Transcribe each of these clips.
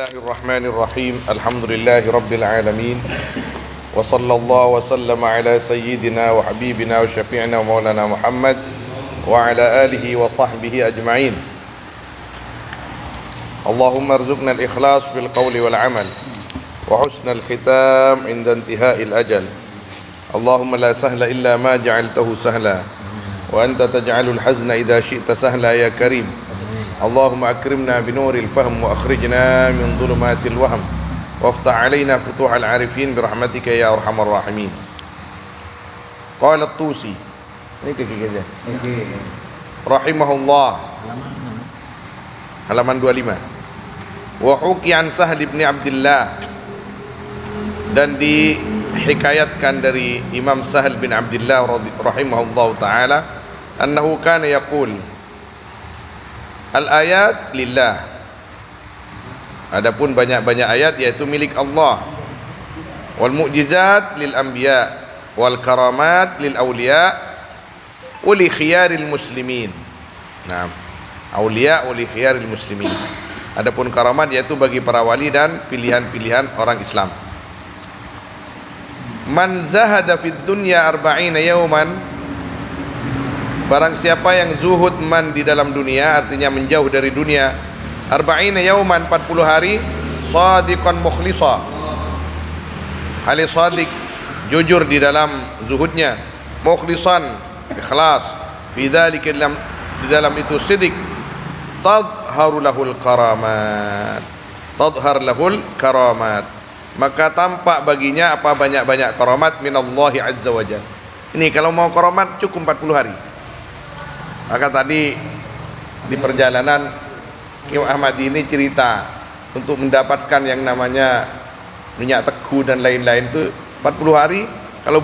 الله الرحمن الرحيم الحمد لله رب العالمين وصلى الله وسلم على سيدنا وحبيبنا وشفيعنا ومولانا محمد وعلى آله وصحبه أجمعين اللهم ارزقنا الإخلاص في القول والعمل وحسن الختام عند انتهاء الأجل اللهم لا سهل إلا ما جعلته سهلا وأنت تجعل الحزن إذا شئت سهلا يا كريم اللهم أكرمنا بنور الفهم وأخرجنا من ظلمات الوهم وافتح علينا فتوح العارفين برحمتك يا أرحم الراحمين. قال الطوسي rahimahullah halaman 25 wa huki an Sahal bin Abdullah, dan dihikayatkan dari Imam Sahal bin Abdullah rahimahullah ta'ala annahu kana yaqul al-ayat lillah, adapun banyak-banyak ayat yaitu milik Allah, wal mu'jizat lil anbiya wal karamat lil awliya wa li khiyaril muslimin. Nah, awliya wa li khiyaril muslimin. Adapun karamat yaitu bagi para wali dan pilihan-pilihan orang Islam. Man zahada fid dunya 40 yawman, barang siapa yang zuhud man di dalam dunia, artinya menjauh dari dunia, 40 yauman 40 hari, shadiqan mukhlisa, hali shadiq, jujur di dalam zuhudnya, mukhlisan, ikhlas, di dalam itu sidik, tadhharu lahul karamat, tadhhar lahul karamat, maka tampak baginya apa banyak-banyak karamat minallahi azza wajalla. Ini kalau mau karamat cukup 40 hari. Maka tadi di perjalanan Imam Ahmad ini cerita untuk mendapatkan yang namanya minyak tegu dan lain-lain itu 40 hari. Kalau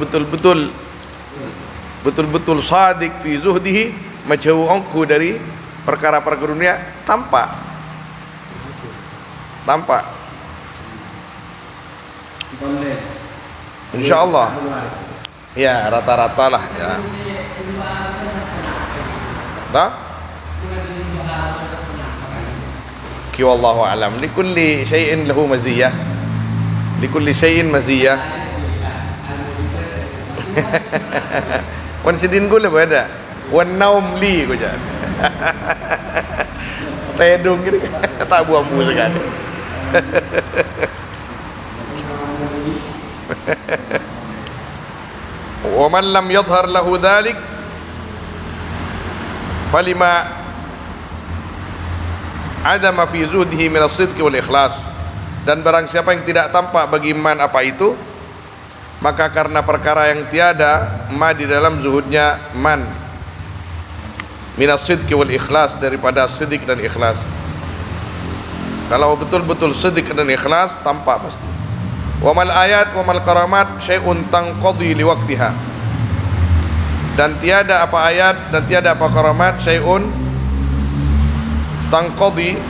betul-betul shadiq fi zuhdihi, menjauhku dari perkara-perkara dunia, tampak insyaallah ya, rata-rata lah ya. Ki wallahu alam, likulli syai'in lahu maziyah, likulli syai'in maziyah. Wan sidin gula beda, wan naum li ko jan. Tedung gitu, tak buang buang sekali. Wa man lam yadhhar lahu dhalik falima adama fi zuhdihi min as-sidq wal ikhlas, dan barang siapa yang tidak tampak bagi man apa itu, maka karena perkara yang tiada ma di dalam zuhudnya man, min as-sidq wal ikhlas, daripada sidq dan ikhlas. Kalau betul-betul sidq dan ikhlas tampak pasti. Wa mal ayat wa mal karamat syai'un tanqadi li waqtiha, dan tiada apa ayat dan tiada apa karamat syai'un tanqadi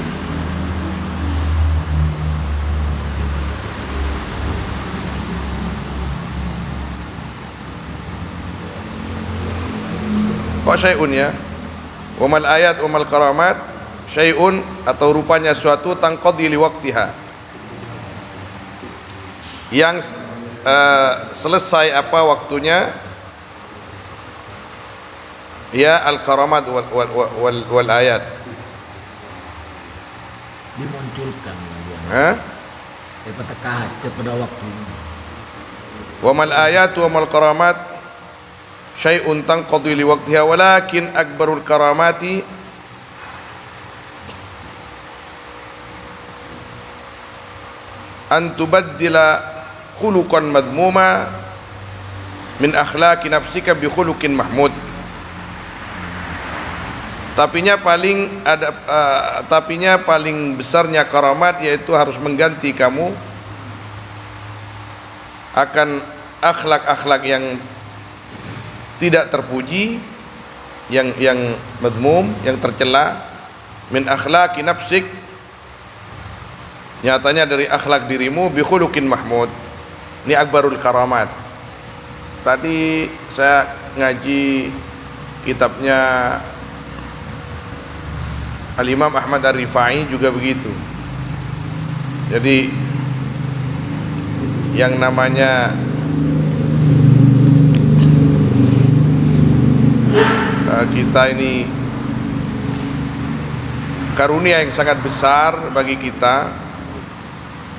kok syai'un ya, wa mal ayat wa mal karamat syai'un, atau rupanya suatu tanqadi li waqtiha, yang selesai apa waktunya, ya al-karamat wal ayat dimunculkan pada waktu. Wa mal ayat wa mal karamat syai'un tanqadi li waqtiha walakin akbarul karamati an tubaddila khuluqan madmuma min akhlaqi nafsika bi khuluqin mahmud. Tapinya paling besarnya karamat yaitu harus mengganti kamu akan akhlak-akhlak yang tidak terpuji, yang madmum, yang tercela, min akhlaqi nafsik, nyatanya dari akhlak dirimu, bi khuluqin mahmud. Ini akbarul karamat. Tadi saya ngaji kitabnya Al-Imam Ahmad Ar-Rifai juga begitu. Jadi yang namanya kita ini karunia yang sangat besar bagi kita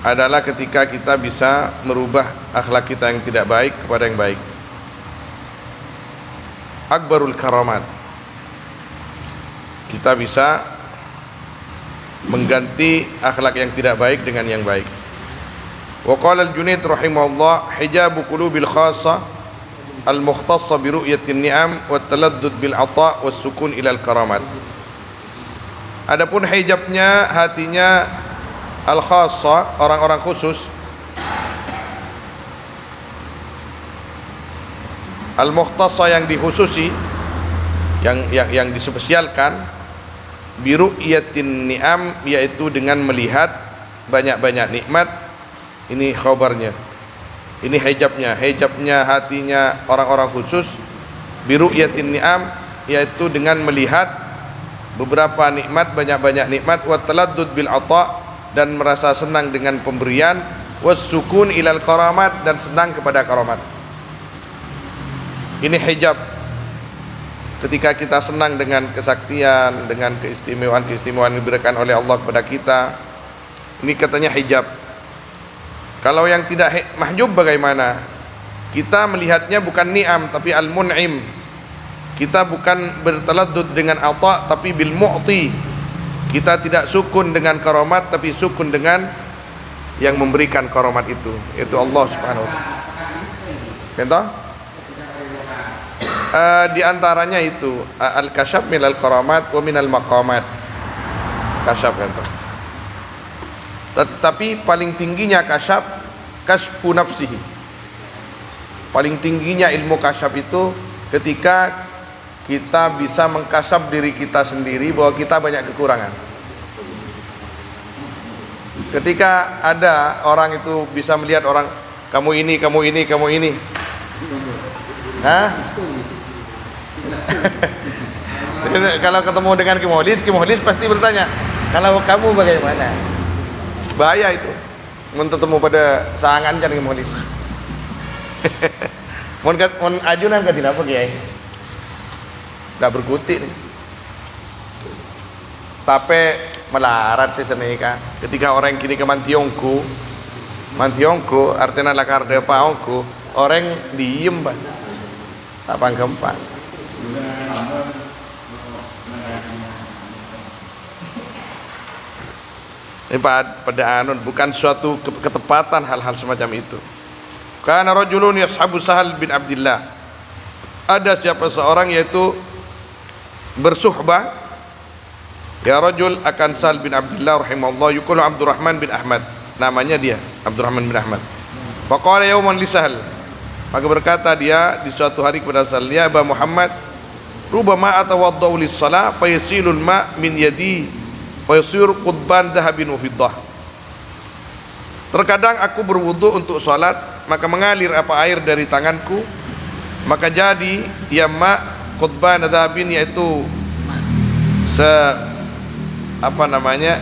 adalah ketika kita bisa merubah akhlak kita yang tidak baik kepada yang baik. Akbarul karamat, kita bisa mengganti akhlak yang tidak baik dengan yang baik. Wa qala al-Junayd rahimahullah, hijabu qulubil khassa al-mukhtassa bi ru'yatin ni'am wa taladdud bil 'ata' was sukun ila al-karamat. Adapun hijabnya hatinya al-khassa, orang-orang khusus, al-mukhtassa yang dikhususi, yang dispesialkan, bi ru'yatin ni'am, yaitu dengan melihat banyak-banyak nikmat. Ini khabarnya, ini hijabnya hatinya orang-orang khusus, bi ru'yatin ni'am, yaitu dengan melihat beberapa nikmat, banyak-banyak nikmat, wa taladdud bil 'ata', dan merasa senang dengan pemberian, was sukun ilal karamat, dan senang kepada karamat. Ini hijab. Ketika kita senang dengan kesaktian, dengan keistimewaan-keistimewaan yang diberikan oleh Allah kepada kita, ini katanya hijab. Kalau yang tidak mahjub bagaimana? Kita melihatnya bukan ni'am tapi al-mun'im. Kita bukan bertaladdud dengan 'ata' tapi bil mu'ti. Kita tidak sukun dengan karamat tapi sukun dengan yang memberikan karamat itu, yaitu Allah Subhanahu wa taala. Contoh? Di antaranya itu al-kasyaf minal karamat wa minal maqamat. Kasyaf contoh. Tetapi paling tingginya kasyaf, kasfu nafsihi. Paling tingginya ilmu kasyaf itu ketika kita bisa mengkasyaf diri kita sendiri bahwa kita banyak kekurangan. Ketika ada orang itu bisa melihat orang, kamu ini, kamu ini, kamu ini. Hah? Kalau ketemu dengan Kimolis pasti bertanya, kalau kamu bagaimana? Bahaya itu. Mun ketemu pada saangan kan Kimolis. Mun ajunan ka dinapa kiai? Dah berkutik nih. Tapi melarat sih senika. Ketika orang kini ke mantiongku artinya lakar depaongku, orang diem bah. Tak gempa. Ini pada anun, bukan suatu ketepatan hal-hal semacam itu. Kana rajulun yashabu Sahal bin Abdullah. Ada siapa seorang yaitu bersuhbah ya rajul akan Sahal bin Abdullah rahimahullah, yuqalu Abdurrahman bin Ahmad. Namanya dia Abdurrahman bin Ahmad. Faqala yawman li Sahal. Maka berkata dia di suatu hari kepada Sahal, ya Aba Muhammad, rubama atawaddau lis-shalah fa yasilul ma' min yadi fa yasir qudban dhahabin wa fiddah. Terkadang aku berwudu untuk salat, maka mengalir apa air dari tanganku, maka jadi ya ma' qudban dhahabin, yaitu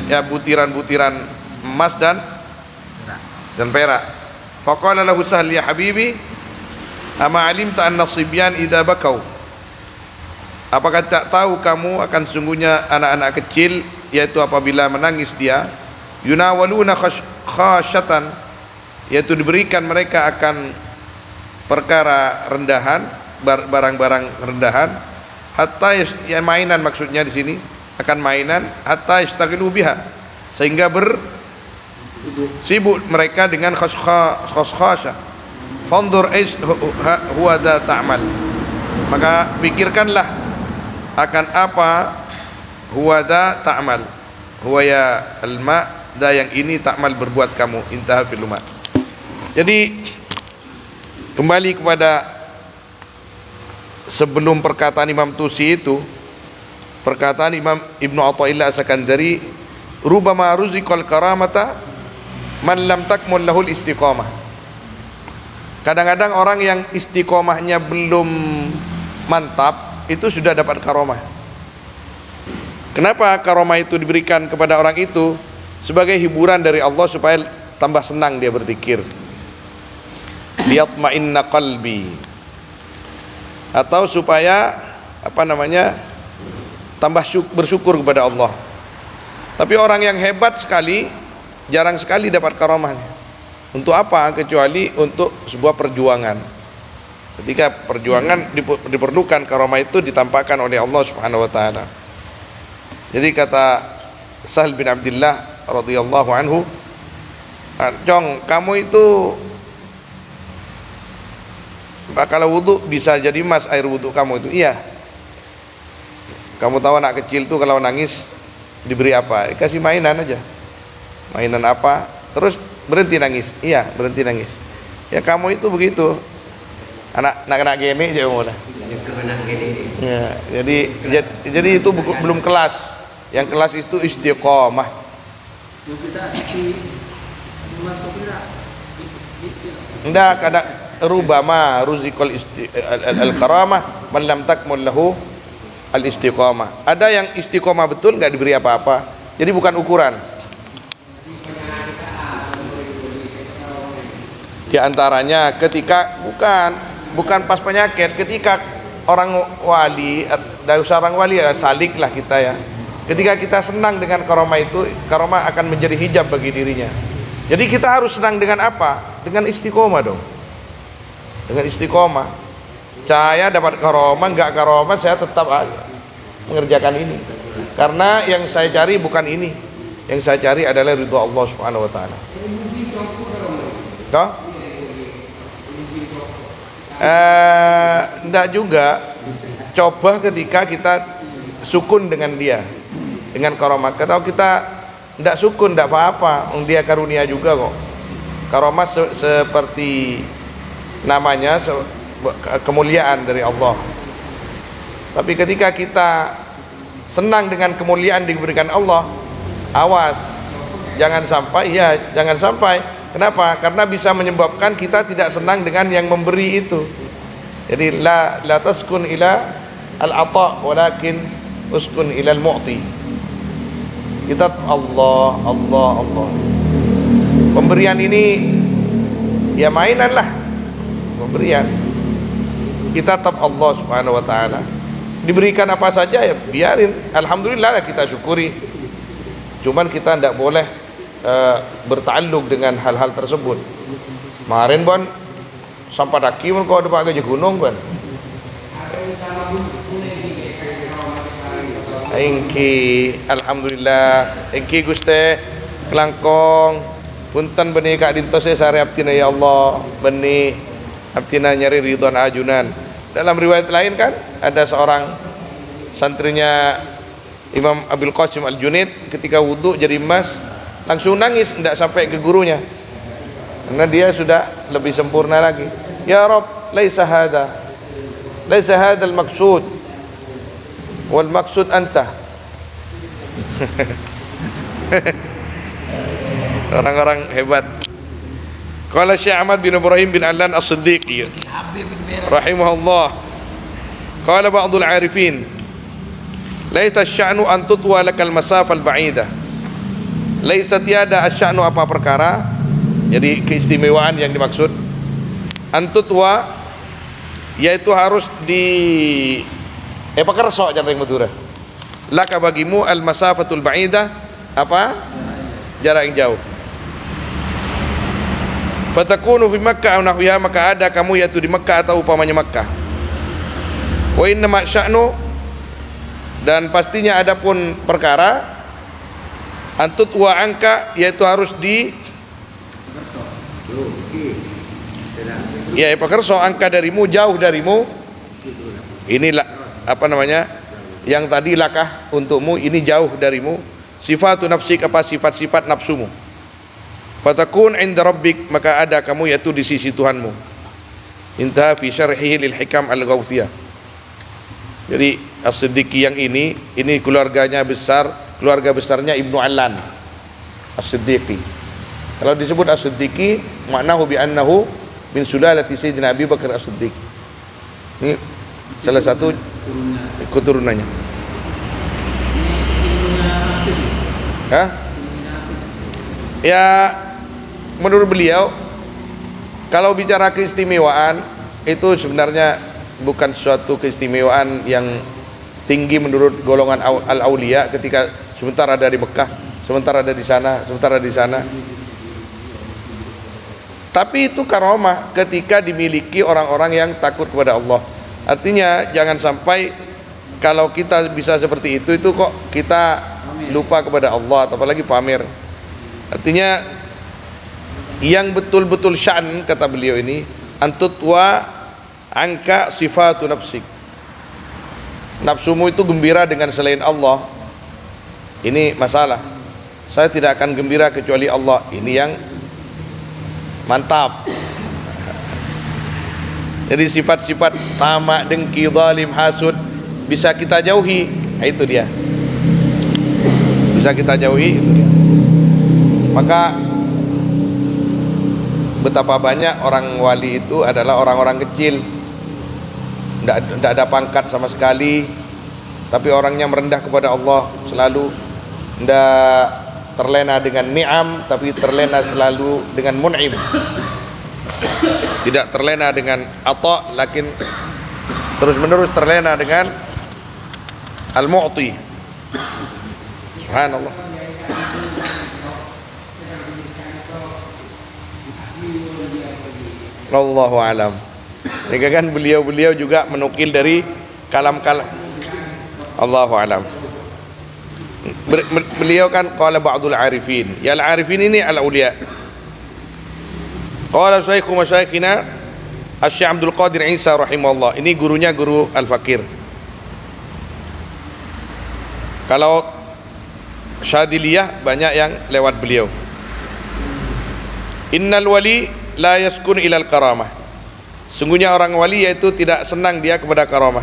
ya butiran-butiran emas dan perak. Faqala lahu Sahal, ya habibi, ama alimta anna sibyan idza bakau, apakah tak tahu kamu akan sungguhnya anak-anak kecil, yaitu apabila menangis dia, yunawaluna khasyatan, yaitu diberikan mereka akan perkara rendahan, barang-barang rendahan, hatta ya mainan, maksudnya di sini akan mainan, hatta yastaqilu biha, sehingga sibuk mereka dengan khaskhasha. Fandur is huwa da ta'mal, maka pikirkanlah akan apa huwa da ta'mal, huwa ya alma, da yang ini, ta'mal berbuat kamu, intaha fil ma. Jadi kembali kepada sebelum perkataan Imam Tusi itu, perkataan Imam Ibnu Athaillah As-Sakandari, rubama ruziqal karamata man lam takmul lahul istiqamah. Kadang-kadang orang yang istiqomahnya belum mantap itu sudah dapat karomah. Kenapa karomah itu diberikan kepada orang itu? sebagai hiburan dari Allah supaya tambah senang dia berzikir. Liyatma'inna qalbi, atau supaya tambah bersyukur kepada Allah. Tapi orang yang hebat sekali jarang sekali dapat karamahnya. Untuk apa? Kecuali untuk sebuah perjuangan. Ketika perjuangan diperlukan, karamah itu ditampakkan oleh Allah Subhanahu wa taala. Jadi kata Sahal bin Abdullah radhiyallahu anhu, "Jong, kamu itu kalau wudu bisa jadi emas air wudu kamu itu." "Iya." "Kamu tahu anak kecil tuh kalau nangis diberi apa? Kasih mainan aja." "Mainan apa?" "Terus berhenti nangis." "Iya, berhenti nangis." "Ya kamu itu begitu. Anak gini aja mulai." Ya, jadi itu belum kelas. Yang kelas itu istiqomah. Enggak, kadang rubama ruzikul al-karamah man lam takmul lahu al-istiqomah. Ada yang istiqomah betul nggak diberi apa-apa. Jadi bukan ukuran. Di antaranya ketika bukan pas penyakit, ketika orang wali, seorang wali salik lah kita ya. Ketika kita senang dengan karamah itu, karamah akan menjadi hijab bagi dirinya. Jadi kita harus senang dengan apa? Dengan istiqomah dong. Dengan istiqomah. Saya dapat karamah, enggak karamah, saya tetap mengerjakan ini. Karena yang saya cari bukan ini. Yang saya cari adalah ridho Allah Subhanahu wa taala. Toh? Enggak juga. Coba ketika kita sukun dengan dia, dengan karamah. Kalau kita enggak sukun, enggak apa-apa, dia karunia juga kok. Karamah seperti namanya, kemuliaan dari Allah. Tapi ketika kita senang dengan kemuliaan diberikan Allah, awas, jangan sampai. Kenapa? Karena bisa menyebabkan kita tidak senang dengan yang memberi itu. Jadi la taskun ila al-ata walakin uskun ila al-mu'ti. Kita Allah. Pemberian ini ya mainan lah. Pemberian. Kita tetap Allah Subhanahu wa taala. Diberikan apa saja ya biarin. Alhamdulillah lah, kita syukuri. Cuman kita tidak boleh bertakluk dengan hal-hal tersebut. Kemarin Bon sampai daki mun kau ada gajah gunung Bon. Engki alhamdulillah, engki Guste kelangkong punten benih kak dintos sare abtina ya Allah, benih abtina nyari ridwan ajunan. Dalam riwayat lain kan ada seorang santrinya Imam Abil Qasim Al-Junaid ketika wudu jadi emas langsung nangis, tidak sampai ke gurunya karena dia sudah lebih sempurna lagi. Ya Rabb, laisa hadal maksud wal maksud anta. Orang-orang hebat. Qala Syekh Ahmad bin Ibrahim bin Allan As-Siddiqi rahimahullah, qala ba'dul arifin, laisa asy-sya'nu an tutwa lakal masafal ba'idah. Laisa tiada asy-sya'nu apa perkara, jadi keistimewaan yang dimaksud antutwa yaitu harus di pakerso jaring Madura. Laka bagimu al masafatul ba'idah, apa? Jarak yang jauh. Fatakunu fi Makkah aw nahwiha, maka ada kamu yaitu di Makkah atau upamanya Makkah. Wa inna ma sya'nu, dan pastinya adapun perkara antut wa angka yaitu harus di pakerso angka darimu, jauh darimu. Inilah apa namanya yang tadi lakah untukmu, ini jauh darimu. Sifatu nafsik, apa sifat-sifat nafsumu. Fatakun inda rabbik, maka ada kamu yaitu di sisi Tuhanmu. Intaha fi syarhihi lil hikam al-Ghawthiyah. Jadi As-Siddiqi yang ini keluarganya besar, keluarga besarnya Ibnu Allan As-Siddiqi. Kalau disebut As-Siddiqi maknahu bi annahu min sulalati Sayyidina Abi Bakar As-Siddiq. Ini salah satu keturunannya. Hah? Ya, menurut beliau kalau bicara keistimewaan itu sebenarnya bukan suatu keistimewaan yang tinggi menurut golongan al-aulia ketika sebentar ada di Mekah, sebentar ada di sana, sebentar ada di sana. Tapi itu karomah ketika dimiliki orang-orang yang takut kepada Allah. Artinya jangan sampai kalau kita bisa seperti itu kok kita lupa kepada Allah atau apalagi pamer. Artinya yang betul-betul syan, kata beliau ini, antutwa angka sifatu nafsik. Nafsumu itu gembira dengan selain Allah. Ini masalah. Saya tidak akan gembira kecuali Allah. Ini yang mantap. Jadi sifat-sifat tamak, dengki, zalim, hasud bisa kita jauhi. Nah, itu dia. Bisa kita jauhi, itu dia. Maka betapa banyak orang wali itu adalah orang-orang kecil, tidak ada pangkat sama sekali, tapi orangnya merendah kepada Allah selalu, tidak terlena dengan ni'am, tapi terlena selalu dengan mun'im. Tidak terlena dengan ata', lakin terus menerus terlena dengan al-mu'ti. Subhanallah. Allahu alam. Ini kan beliau juga menukil dari kalam-kalam. Allahu alam. Beliau kan qala ba'dul arifin. Ya al-arifin ini al-auliya. Qala syaikhu masyayikhina Asy-Syaikh Abdul Qadir Isa rahimahullah. Ini gurunya guru Al-Fakir. Kalau Syadiliyah banyak yang lewat beliau. Innal wali la yaskun ilal karamah. Sungguhnya orang wali yaitu tidak senang dia kepada karamah.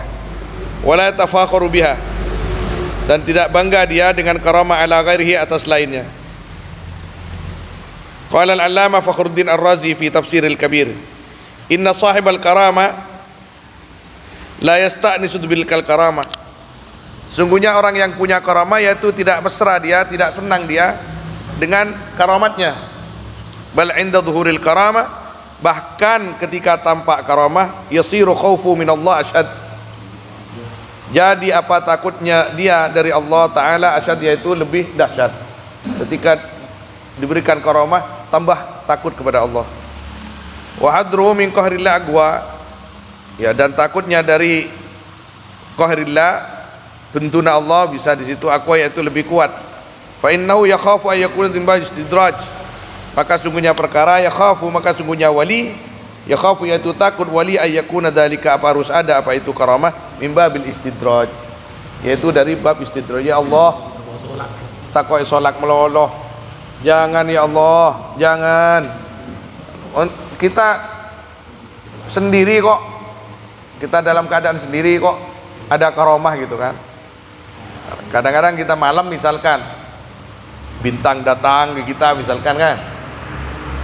Wala tafakharu biha, dan tidak bangga dia dengan karamah ala ghairihi atas lainnya. Qala al-Allamah Fakhruddin Ar-Razi fi Tafsiril Kabir, inna sahibal karamah la yasta'nisu bil karamah. Sungguhnya orang yang punya karamah yaitu tidak mesra dia, tidak senang dia dengan karamatnya. Bal inda dhuhuril karamah, bahkan ketika tampak karamah, yasiru khaufu minallah asyad. Jadi apa takutnya dia dari Allah Ta'ala asyad, yaitu lebih dahsyat. Ketika diberikan karamah, tambah takut kepada Allah. Wa hadruhu min qahrillah aqwa, ya, dan takutnya dari qahrillah, bentuna Allah, bisa di situ aqwa, yaitu lebih kuat. Fa innahu yakhafu ay yakuna tinba istidraj, maka sungguhnya perkara yakhafu, maka sungguhnya wali yakhafu, yaitu takut wali ay yakuna dalika, apa harus ada apa itu karamah, min babil istidraj, yaitu dari bab istidraj. Ya Allah, takwa solat meloloh, jangan ya Allah, jangan. Kita sendiri kok, kita dalam keadaan sendiri kok ada karamah gitu kan. Kadang-kadang kita malam misalkan bintang datang ke kita misalkan kan,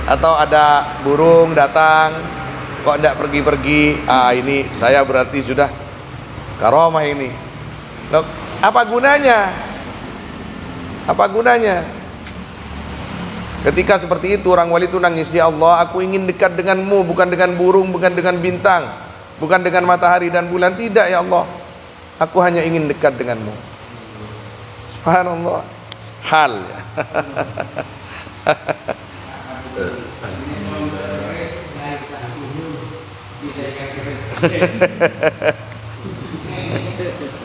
atau ada burung datang kok tidak pergi-pergi, ini saya berarti sudah karamah ini. Loh, apa gunanya? Apa gunanya? Ketika seperti itu orang wali itu nangis, ya Allah, aku ingin dekat denganmu, bukan dengan burung, bukan dengan bintang, bukan dengan matahari dan bulan, tidak ya Allah, aku hanya ingin dekat denganmu. Subhanallah. Hal ya.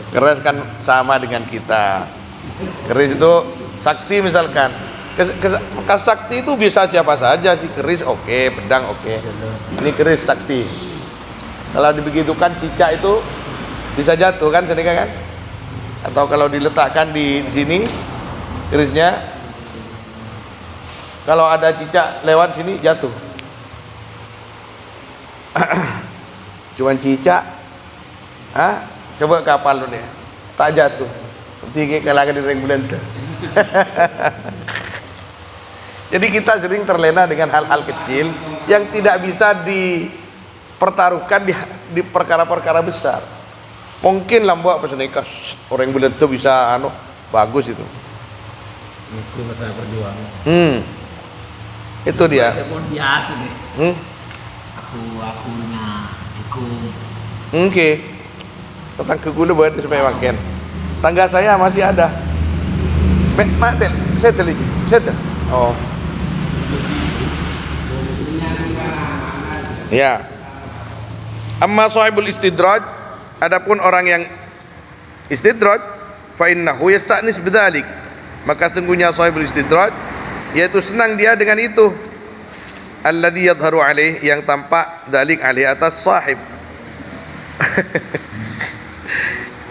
Keris kan sama dengan kita. Keris itu sakti misalkan. Sakti itu bisa siapa saja sih. Keris oke, pedang oke. Ini keris sakti. Kalau dibegitukan cicak itu bisa jatuh kan sedikit kan? Atau kalau diletakkan di sini kerisnya, kalau ada cicak lewat sini jatuh. Cuman cicak, coba kapal lu deh, tak jatuh. Seperti kalangan di rembulan. Jadi kita sering terlena dengan hal-hal kecil yang tidak bisa dipertaruhkan di perkara-perkara besar. Mungkin lambak pas nikah orang bulan itu bisa bagus itu. Itu masalah perjuangan. Itu dia. Telepon biasa deh. Hmm? Akunya cukup. Oke. Tentang ke gula buat supaya makan. Tangga saya masih ada. Mak tel, setel. Oh. Ya. Amma sahibul istidraj, adapun orang yang istidraj, fa innahu yasta'nis bidzalik. Maka sungguhnya sahibul istidraj yaitu senang dia dengan itu. Alladzi yadhharu alaih, yang tampak dalik alaih atas sahib.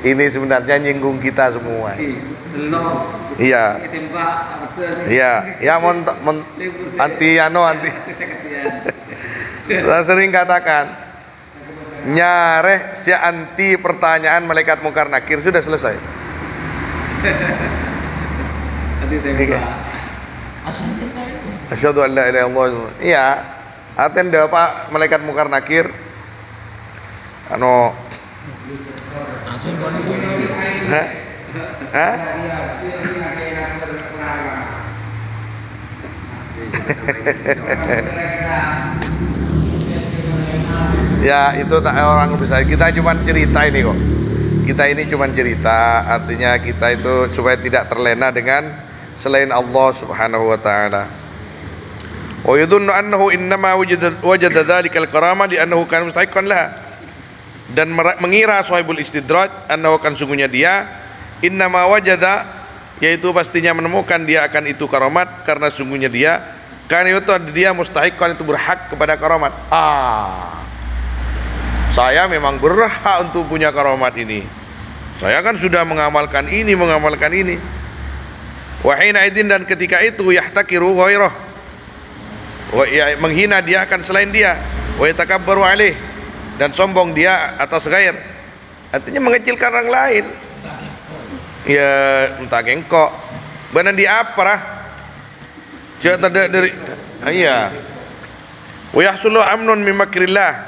Ini sebenarnya nyinggung kita semua. Iya. Iya, ya anti. Saya sering katakan nyareh si anti pertanyaan malaikat mungkar nakir sudah selesai. Asyhadu an la ilaha illallah. Iya, atenda Pak malaikat mungkar nakir. Hah? Ya itu tak orang bisa. Kita cuma cerita ini kok. Kita ini cuma cerita. Artinya kita itu supaya tidak terlena dengan selain Allah Subhanahu wa taala. Wa yadhunnu annahu innama wajada dzalikal karamah li annahu kana mustahiqqan laha. Dan mengira sahibul istidraj annahu kan sungguhnya dia innama wajada, yaitu pastinya menemukan dia akan itu karamat karena sungguhnya dia kan itu dia mustahiqqan, itu berhak kepada karamat. Saya memang berhak untuk punya karamat ini. Saya kan sudah mengamalkan ini. Wa hina idin, dan ketika itu yahtakiru ghairah, menghina dia akan selain dia, wa yatakabbaru alaih, dan sombong dia atas ghair. Artinya mengecilkan orang lain. Ya entah gengkok. Benar di apa lah? Jangan dari iya. Wa yahsulu amnun min makrillah,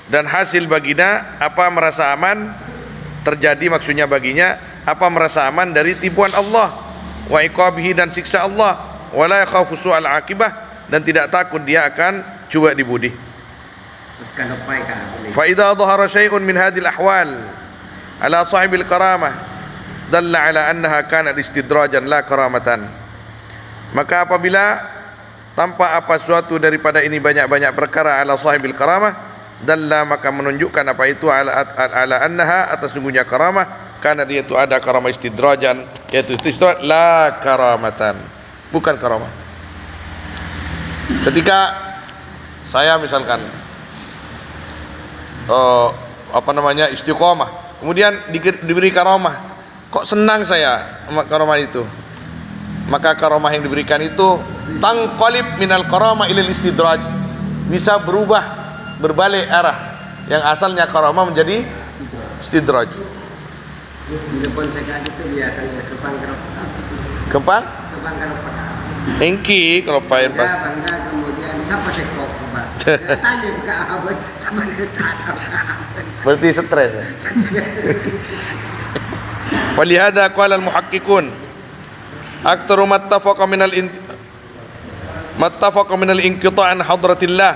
dan hasil baginya apa merasa aman, terjadi maksudnya baginya apa merasa aman dari tipuan Allah, wa iqabihi, dan siksa Allah, wa la yakhafu su'al aqibah, dan tidak takut dia akan cuba di budi. Fa idza dhahara syai'un min hadhil ahwal ala sahibil karamah dalla ala annaha kanat istidrajan la karamatan. Maka apabila tampak apa suatu daripada ini banyak-banyak perkara ala sahibil karamah, dalla, maka menunjukkan apa itu ala annaha, atas sungguhnya karamah, karena dia itu ada karamah istidrajan, yaitu istidraj la karamatan, bukan karamah. Ketika saya misalkan istiqomah, kemudian diberi karamah, kok senang saya sama karamah itu, maka karamah yang diberikan itu tangqalib minal karamah ilal istidraj, bisa berubah, berbalik arah, yang asalnya karamah menjadi istidraj. Kepang engki kalau pain pas kemudian siapa sekok tanya ke abad sama berarti stres. Walihada qala al-muhaqqiqun aktaru mattafaqa minal inqita' an hadratillah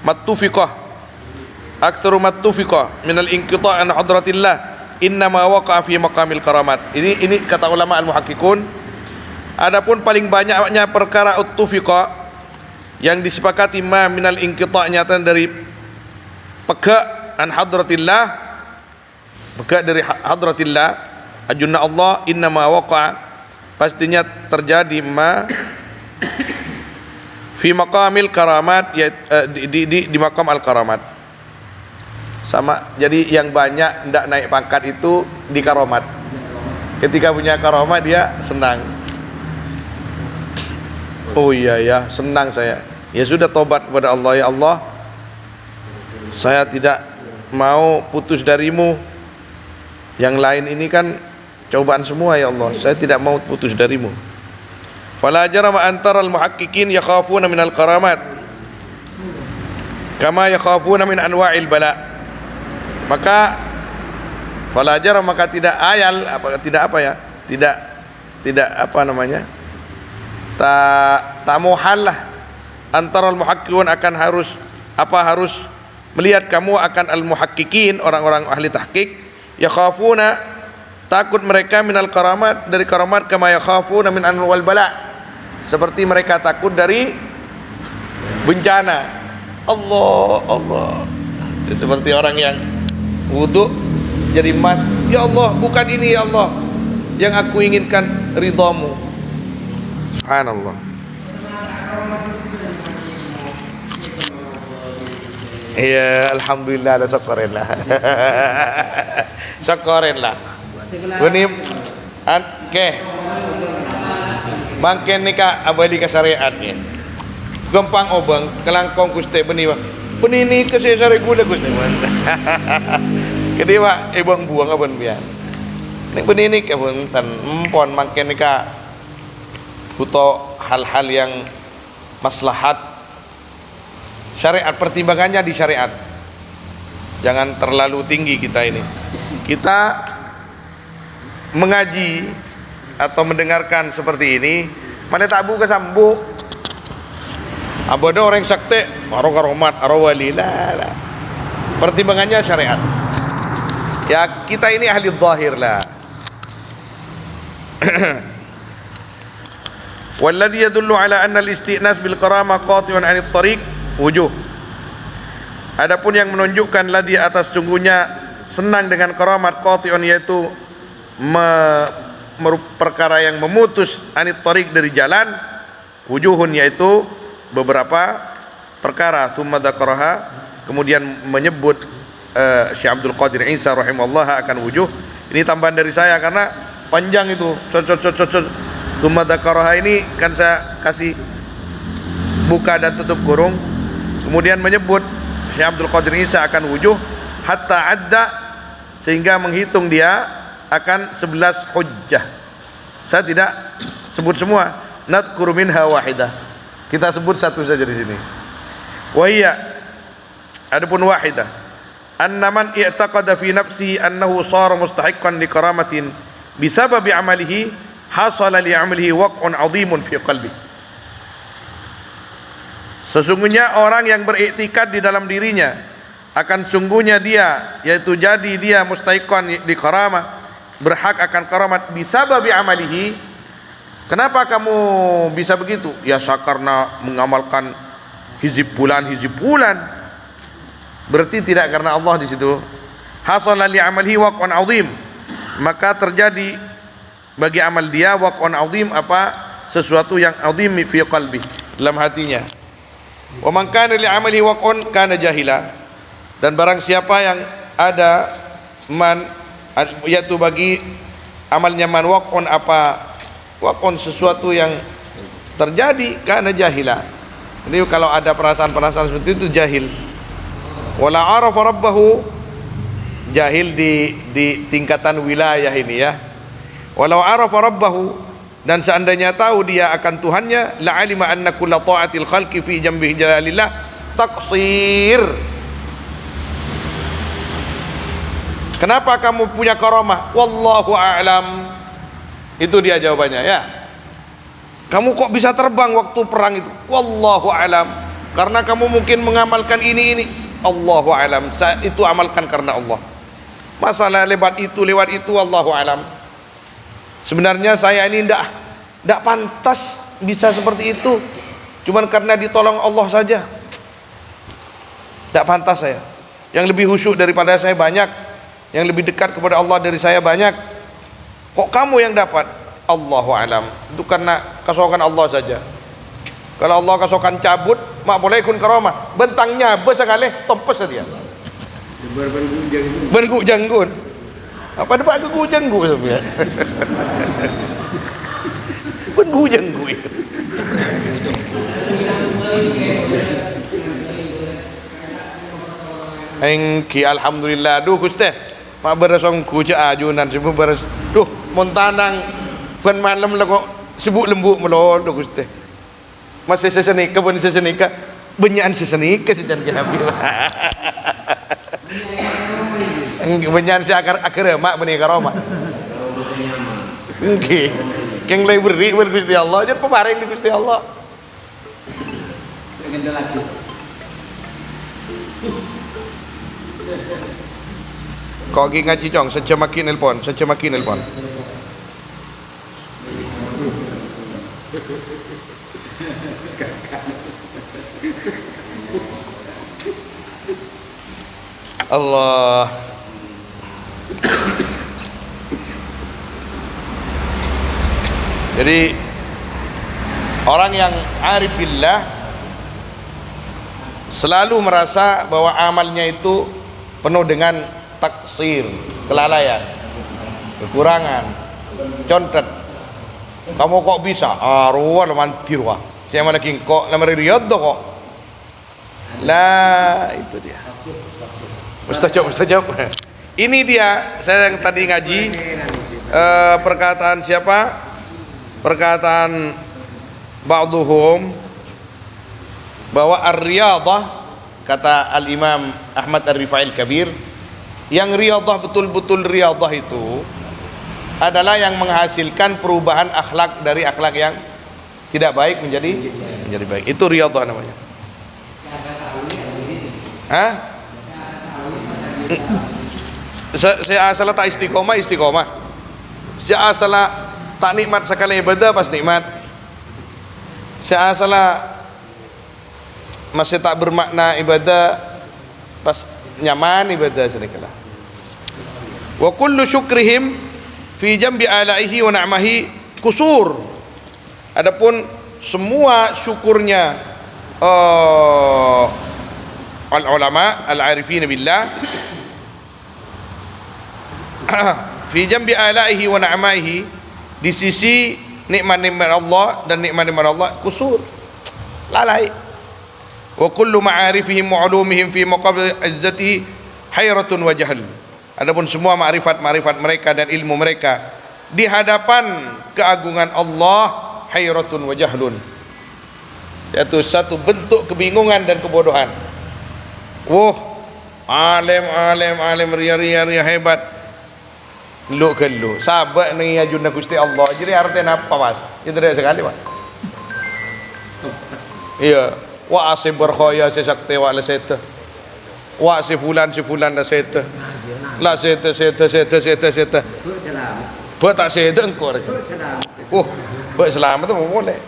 mattufiqah aktaru mattufiqah minal inqita' an hadratillah innama waqa'a fi maqamil karamat. Ini kata ulama al-muhaqqiqun. Adapun paling banyaknya perkara uttufiqa yang disepakati ma minal inqita' nyata dari pegak an hadratillah, pegak dari hadratillah ajunna Allah, innama waqa'a, pastinya terjadi ma fi maqamil karamat, ya, di maqam al karamat. Sama, jadi yang banyak ndak naik pangkat itu di karamat. Ketika punya karamat dia senang. Oh iya ya, senang saya. Ya sudah, tobat kepada Allah, ya Allah, saya tidak mau putus darimu. Yang lain ini kan cobaan semua, ya Allah, saya tidak mau putus darimu. Fala jarama antara al-muhaqqiqin yakhafuna minal karamat kama yakhafuna min anwa'il bala. Maka fala jarama, maka tidak ayal, tidak tak muhal lah antara al-muhaqqiqun akan harus melihat kamu akan al-muhaqqiqin, orang-orang ahli tahqiq, yakhafuna, takut mereka minal karamat, dari karamat, kama yakhafuna min anwal bala, seperti mereka takut dari bencana. Allah seperti orang yang wudu jadi emas, ya Allah bukan ini ya Allah yang aku inginkan, ridhamu. Subhanallah. Ya alhamdulillah, ada syukurin lah. Syukurin lah. Ini oke. Mangken nikah abadi ke syariatnya. Gampang obang kelangkong kuste beni bang. Beni ni ke syari gula kuste. Kedi pak ibang buang abang biar. Nek beni ni ke bang tan empon mangken nikah. Buto hal-hal yang maslahat. Syariat, pertimbangannya di syariat. Jangan terlalu tinggi kita ini. Kita mengaji atau mendengarkan seperti ini, mana tabu kesambu. Abodo orang sakte, aro karomat, aro wali lah. Pertimbangannya syariat. Ya kita ini ahli zahir lah. Walladhi yadullu ala anna al-isti'nas bil karamah qati'un 'anit tariq wujuh. Adapun yang menunjukkan ladhi atas sungguhnya senang dengan karamat qati'un, yaitu perkara yang memutus anit tariq dari jalan, wujuhun, yaitu beberapa perkara. Tsumma dzakaraha, kemudian menyebut Syekh Abdul Qadir Isa rahimahullah akan wujuh. Ini tambahan dari saya karena panjang itu. Tsumma dzakaraha ini kan saya kasih buka dan tutup kurung. Kemudian menyebut Syekh Abdul Qadir Isa akan wujuh hatta adda, sehingga menghitung dia akan 11 hujjah. Saya tidak sebut semua, nadhkuru minha wahidah. Kita sebut satu saja di sini. Wa hiya, adapun wahidah, anna man i'taqada fi nafsihi annahu shara mustahiqqan li karamatin bisababi amalihi hasala li amalihi waq'un 'azimun fi qalbi. Sesungguhnya orang yang beriktikad di dalam dirinya akan sungguhnya dia, yaitu jadi dia mustahiqqan di karamah, berhak akan karamat bisababi amalihi. Kenapa kamu bisa begitu? Ya karena mengamalkan hizib bulan. Berarti tidak karena Allah di situ. Hasala li amalihi waq'un 'azim, maka terjadi bagi amal dia waq'un 'azim, sesuatu yang 'azim fi qalbi, dalam hatinya. Wa man kana li amalihi waq'un kana jahila, dan barang siapa yang ada yaitu bagi amalnya man waq'un waq'un, sesuatu yang terjadi, kana jahila. Jadi kalau ada perasaan-perasaan seperti itu jahil. Wala arafa rabbahu, jahil di tingkatan wilayah ini ya. Walau arafa rabbahu, dan seandainya tahu dia akan Tuhannya, la alima anna kulla ta'atil khalqi fi jambi jalalillah taqsir. Kenapa kamu punya karamah? Wallahu a'lam. Itu dia jawabannya ya. Kamu kok bisa terbang waktu perang itu? Wallahu a'lam. Karena kamu mungkin mengamalkan ini. Allahu a'lam. Saya itu amalkan karena Allah. Masalah lewat itu Allahu a'lam. Sebenarnya saya ini tidak pantas bisa seperti itu. Cuman karena ditolong Allah saja. Tidak pantas saya. Yang lebih khusyuk daripada saya banyak. Yang lebih dekat kepada Allah dari saya banyak. Kok kamu yang dapat? Allahu alam. Itu karena kesokan Allah saja. Kalau Allah kesokan cabut, mak boleh ikut karamah. Bentangnya besar kali, tompes dia. Bergu janggut. Apa dapat aku janggut sebenarnya? Bergu janggut. Engki alhamdulillah. Duh Gusti, mak beresong kuja ajunan sibuk beres. Duh, montanang ban malam lah kok sibuk lembuk melol duh Gusti. Masih sesenika pun sesenika, benyakan sesenika sejan ke Habib. Benyakan si akar mak beni karoma. Engki. Keng lay beri Gusti Allah, jangan pemareng di Gusti Allah. Pengen lagi. Kau lagi ngaji cong, secemaki nelpon. Allah. Jadi orang yang arif billah selalu merasa bahwa amalnya itu penuh dengan taksir, kelalaian, kekurangan, contet. Kamu kok bisa? Ruan mantir wah. Saya malah kok nama riyad kok. Lah itu dia. Mustajab. Ini dia saya yang tadi ngaji perkataan siapa? Perkataan ba'duhum bahwa ar-riyadah, kata al-Imam Ahmad Ar-Rifa'il Kabir, yang riyadah betul-betul riyadah itu adalah yang menghasilkan perubahan akhlak dari akhlak yang tidak baik menjadi baik. Itu riyadah namanya. Hah? Saya asal tak istiqomah. Saya asal tak nikmat sekali ibadah pas nikmat. Saya asal masih tak bermakna ibadah pas nyaman ibadah sedikitlah. Wa kullu syukrihim fi jambi alaihi wa na'mahi kusur. Adapun semua syukurnya al-ulama al-arifin billah fi jambi alaihi wa na'mahi, di sisi nikmat-nikmat Allah dan nikmat-nikmat Allah kusur, lalai. Wa kullu ma'arifihim wa ulumihim fi maqabil izzatihi hayratun wa jahl. Adapun semua ma'rifat mereka dan ilmu mereka di hadapan keagungan Allah hayratun wa jahlun, yaitu satu bentuk kebingungan dan kebodohan. Alim ria hebat, lu sahabat ni ajunna Gusti Allah. Jadi artinya apa mas? Itu dari sekali mas. Iya, wa asib berkhoya sesakte wa laseta, wa si fulan laseta, la seta. Buat tak seta engkau. Buat selamat tu boleh.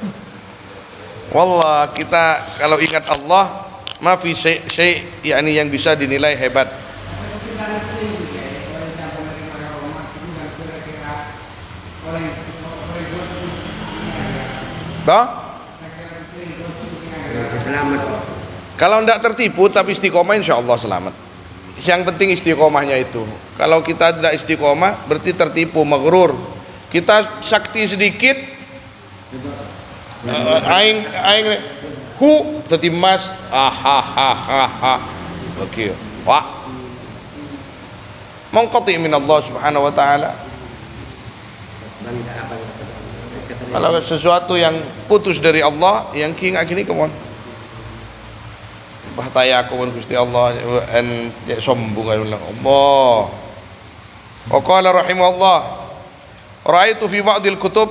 Wallah, kita kalau ingat Allah, mafi syai yakni yang bisa dinilai hebat. Toh? Selamat. Kalau tidak tertipu tapi istiqomah, insya Allah selamat. Yang penting istiqomahnya itu. Kalau kita tidak istiqomah berarti tertipu, maghrur. Kita sakti sedikit, aing hu tetimas, oke, wah, mengqati min Allah subhanahu wa ta'ala. Kalau sesuatu yang putus dari Allah, yang kini kemon bahtaya kemon Gusti Allah an sombong Allah. Wa qala rahimahullah, ra'aitu fi ba'dil kutub,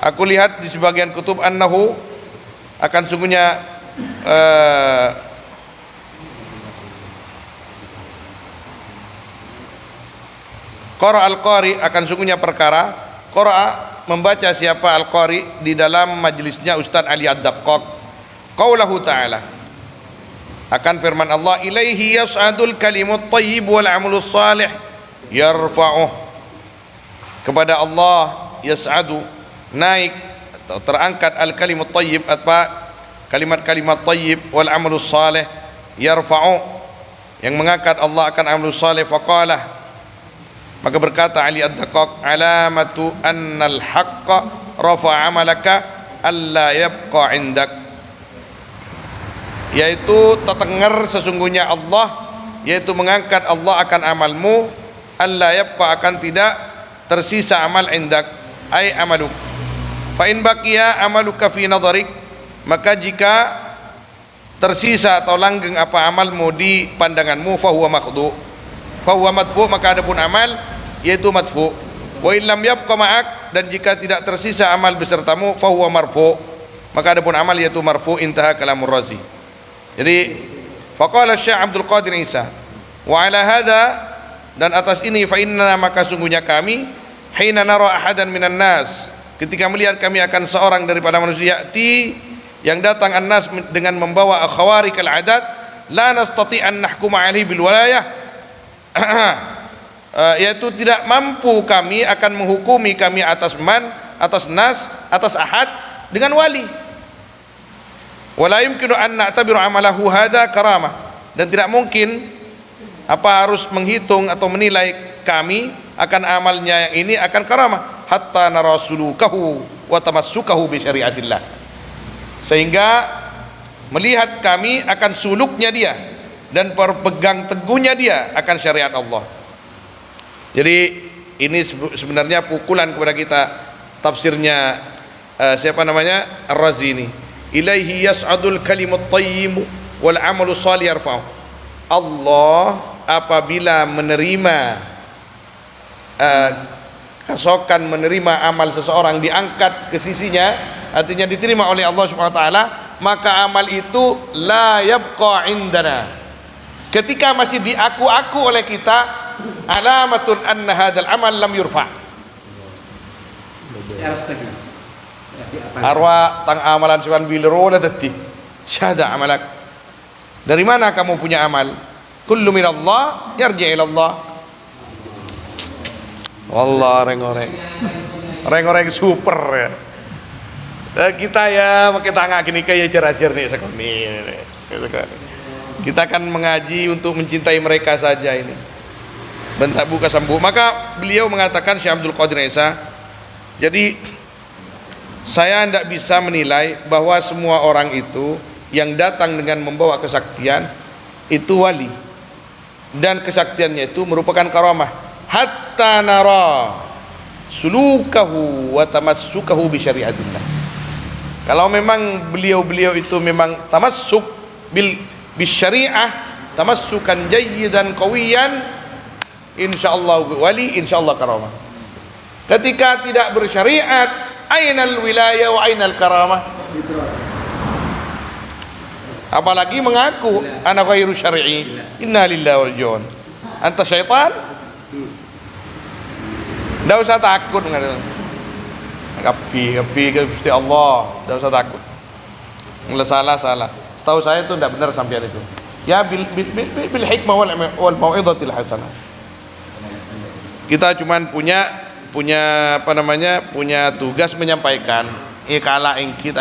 aku lihat di sebagian kutub, annahu, akan sungguhnya qara al-qari, akan sungguhnya perkara qara membaca siapa al-qari di dalam majlisnya Ustaz Ali Ad-Daqqaq, qaulahu ta'ala, akan firman Allah, ilaihi yas'adul kalimut thayyib wal 'amalus salih yarfa'uh, kepada Allah yas'adu, naik atau terangkat al-kalimut thayyib, apa kalimat-kalimat thayyib, wal 'amalus salih yarfa'uh, yang mengangkat Allah akan amalus salih. Faqala, maka berkata Ali Ad-Daqqaq, alamatu annal haqqa rafa'a amalaka alla yabqa indak, yaitu terdengar sesungguhnya Allah, yaitu mengangkat Allah akan amalmu, alla yabqa, akan tidak tersisa amal indak, ay amaluk. Fa in baqiya amaluka fi nadharik, maka jika tersisa atau langgeng apa amalmu di pandanganmu, fa huwa madfu, maka adapun amal yaitu madfu. Wa illam yabqa ma'ak, dan jika tidak tersisa amal besertamu fahuwa marfu, maka adapun amal yaitu marfu. Intaha kalamur Razi. Jadi faqala Syekh Abdul Qadir Isa wa ala hadha, dan atas ini fa inna, maka sungguhnya kami hina nara ahadan minan nas, ketika melihat kami akan seorang daripada manusia ya'ti, yang datang annas dengan membawa khawarikal adat, la nastati an nahkuma alaihi bil walayah yaitu tidak mampu kami akan menghukumi kami atas man, atas nas, atas ahad dengan wali. Wala yumkinu an na'tabiru amalahu hadha karamah, dan tidak mungkin harus menghitung atau menilai kami akan amalnya yang ini akan karamah, hatta narasulukahu wa tamassukahu bi syariatillah, sehingga melihat kami akan suluknya dia dan berpegang teguhnya dia akan syariat Allah. Jadi ini sebenarnya pukulan kepada kita tafsirnya siapa namanya, Ar-Razi ini. Ilaihi yas'adul kalimut thayyib wal amalu shalih yarfa'u. Allah apabila menerima kasokan, menerima amal seseorang diangkat ke sisinya, artinya diterima oleh Allah Subhanahu wa taala, maka amal itu la yabqa indana, ketika masih diaku-aku oleh kita, alamatun anna hadzal amal lam yurfa. Arwah tang amalan siwan bilro la tati syada amalak. Dari mana kamu punya amal? Kullu minallah yarji ila Allah. Wallah reng-reng super ya. Kita ya pakai tangan gini kayak ajar-ajar nih sekali. Kita akan mengaji untuk mencintai mereka saja ini. Bentak buka sambu. Maka beliau mengatakan, Syekh Abdul Qadir Isa, jadi saya tidak bisa menilai bahwa semua orang itu yang datang dengan membawa kesaktian itu wali, dan kesaktiannya itu merupakan karamah, hatta nara sulukahu wa tamassukahu bi syariatillah. Kalau memang beliau-beliau itu memang tamassuk bil syariah, tamassukan jayyidan qawiyan, insyaallah wali, insyaallah karamah. Ketika tidak bersyariat, ainal wilayah wa ainal karamah. Apalagi mengaku ana ghairu syar'i, inna lillahi wal jun, anta syaitan. Tidak usah takut mengatakan kapi Gusti Allah, tidak usah takut. Nggak salah. Setahu saya itu tidak benar sampean itu. Ya bil hikmah wal mau'izatil hasanah. Kita cuman punya apa namanya, punya tugas menyampaikan. Ikala engki.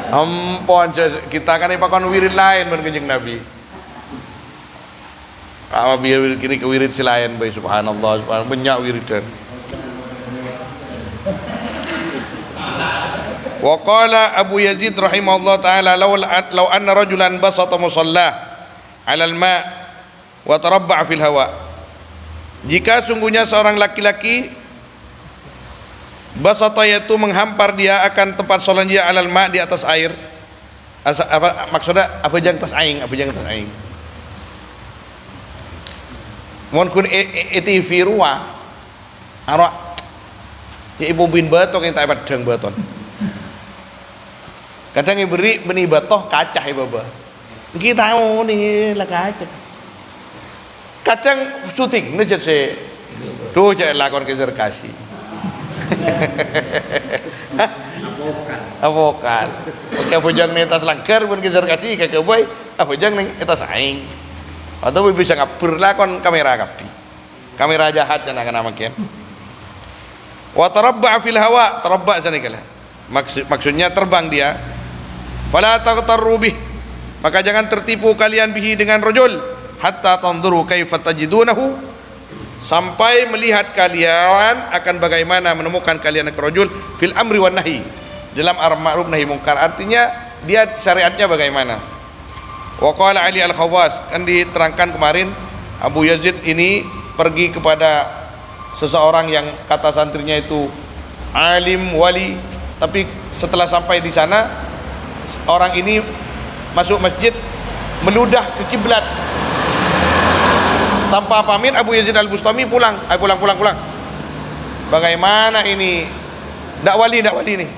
Ampun, kita kan ipakon wirid lain ben Kanjeng Nabi. Biar kini ke wirid si lain bae, subhanallah banyak wiridan. Wa qala Abu Yazid rahimahullah taala law anna rajulan basata musallah 'ala al-ma' wa tarabba'a fil hawa. Jika sungguhnya seorang laki-laki basata, yaitu menghampar dia akan tempat salat dia, 'alal ma' di atas air. Apa maksudnya? Apa jang tas aing? Mohon kun eti ruah arwah ya ibu bin batok yang tak padang baton. Kadang beri benih batoh kacah ya baba. Kita tahu nih lah kacah. Kadang syuting nih jadi tuh jadi lakon keser kasih. Avokan. Oke bujang nih tas langgar pun keser kasih kayak boy. Bujang nih tas aing. Atau bisa ngapur lakon kamera kapi. Kamera jahat yang akan namakan. Wa tarabba fil hawa, tarabba sana kala. Maksudnya terbang dia. Fala taghtarru bih, maka jangan tertipu kalian bihi dengan rajul, hatta tanzuru kaifa tajidunahu, sampai melihat kalian akan bagaimana menemukan kalian ke rajul fil amri wan nahi, dalam amar ma'ruf nahi mungkar, artinya dia syariatnya bagaimana. Wa qala Ali Al-Khawwas, kan diterangkan kemarin Abu Yazid ini pergi kepada seseorang yang kata santrinya itu alim wali, tapi setelah sampai di sana orang ini masuk masjid meludah ke kiblat tanpa pamit. Abu Yazid Al-Bustami pulang. Bagaimana ini? Ndak wali nih.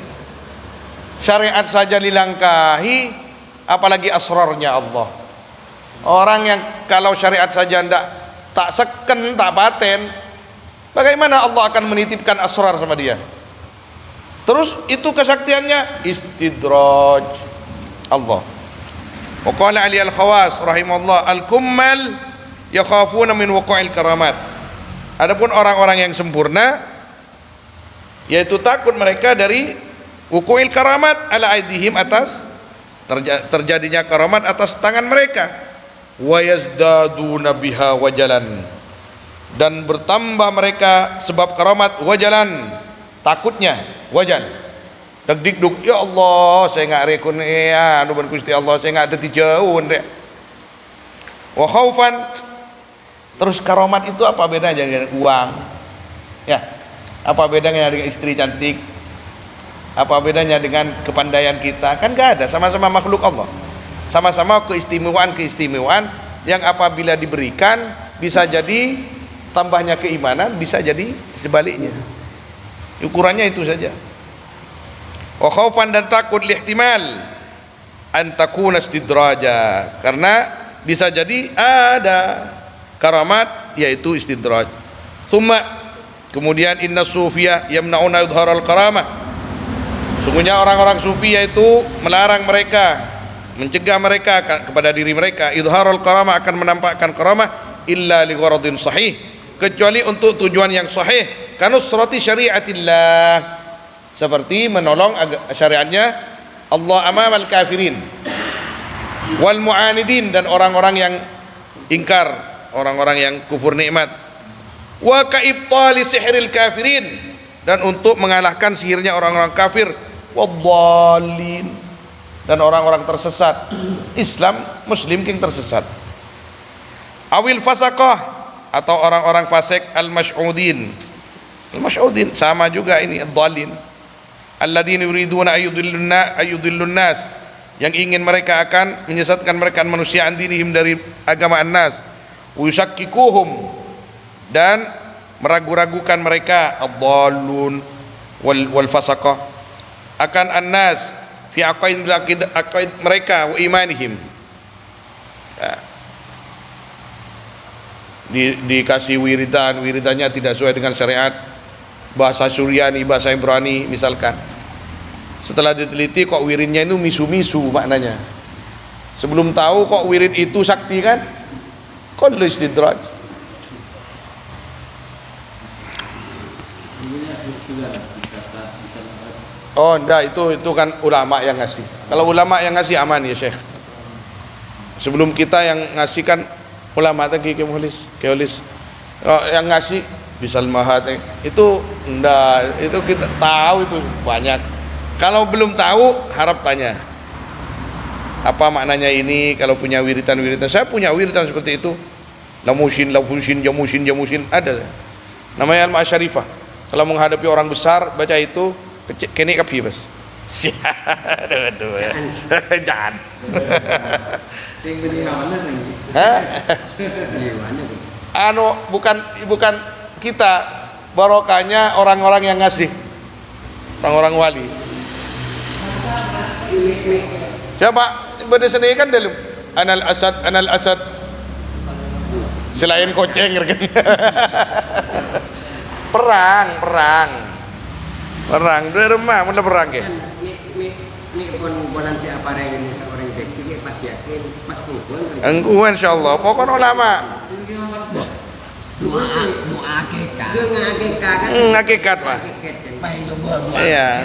Syariat saja dilangkahi, apalagi asrarnya Allah. Orang yang kalau syariat saja tak seken, tak paten, bagaimana Allah akan menitipkan asrar sama dia? Terus itu kesaktiannya istidraj Allah. Wa qala Ali Al-Khawas rahimahullah, al-kummal yakhafuna min wuqu'il karamat. Adapun orang-orang yang sempurna, yaitu takut mereka dari wuqu'il karamat ala aidihim, atas terjadinya karamat atas tangan mereka. Wa yazdaduna biha wajalan, dan bertambah mereka sebab karamat wajalan, takutnya wajal. Deg-deg, ya Allah, saya enggak rekun ya anu ban Gusti Allah, saya enggak teti jauh ndek. Wa khaufan, terus karamat itu apa bedanya dengan uang? Ya. Apa bedanya dengan istri cantik? Apa bedanya dengan kepandaian kita? Kan enggak ada, sama-sama makhluk Allah. Sama-sama keistimewaan yang apabila diberikan bisa jadi tambahnya keimanan, bisa jadi sebaliknya. Ukurannya itu saja. Wa khaufan, dan takut lihtimal an takuna istidraja, karena bisa jadi ada karamat yaitu istidraj. Kemudian inna sufiyah yamna'una idharal karamah. Sungguhnya orang-orang sufi yaitu melarang mereka, mencegah mereka kepada diri mereka, idharul karamah, akan menampakkan karamah, illa li gharadin sahih, kecuali untuk tujuan yang sahih, kanusrati syariatillah, seperti menolong syariatnya Allah amamal kafirin wal mu'anidin, dan orang-orang yang ingkar, orang-orang yang kufur nikmat, wa kaibtali sihril kafirin, dan untuk mengalahkan sihirnya orang-orang kafir, wadhdallin, dan orang-orang tersesat. Islam muslim king tersesat. Awil fasaqah, atau orang-orang fasik, al-mash'udin. Al-mash'udin sama juga ini, ad-dhalin. Alladzina yuriduna ayyudillun nas, yang ingin mereka akan menyesatkan mereka manusia an dinihim, dari agama an-nas. Yusakkikuhum, dan meragu-ragukan mereka, ad-dhallun wal fasaqah, akan an-nas fi aqaid mereka wa imanihim. Ya. Dikasih wiridannya tidak sesuai dengan syariat, bahasa Suryani, bahasa Ibrani misalkan. Setelah diteliti kok wiridnya itu misu-misu maknanya. Sebelum tahu kok wirid itu sakti kan? Qul istidraj. Oh enggak, itu kan ulama yang ngasih. Kalau ulama yang ngasih aman ya Syekh. Sebelum kita yang ngasih kan ulama tadi keolis. Oh, yang ngasih bisal mahat itu enggak, itu kita tahu itu banyak. Kalau belum tahu harap tanya. Apa maknanya ini? Kalau punya wiritan, saya punya wiritan seperti itu. Lamusin, jamusin ada. Namanya Al-Ma'syarifah. Kalau menghadapi orang besar baca itu kene kapi bas. Aduh. Jangan. Anu bukan kita, barokahnya orang-orang yang ngasih, orang-orang wali. Coba pada seni kan dalam anal asad selain koceng kan. perang dua rumah mulai perang ke ini pun nanti apa yang orang kecil pas yakin pas kumpul engkuan insyaallah pokoknya ulama doa akikah hakikat mah baik coba doa iya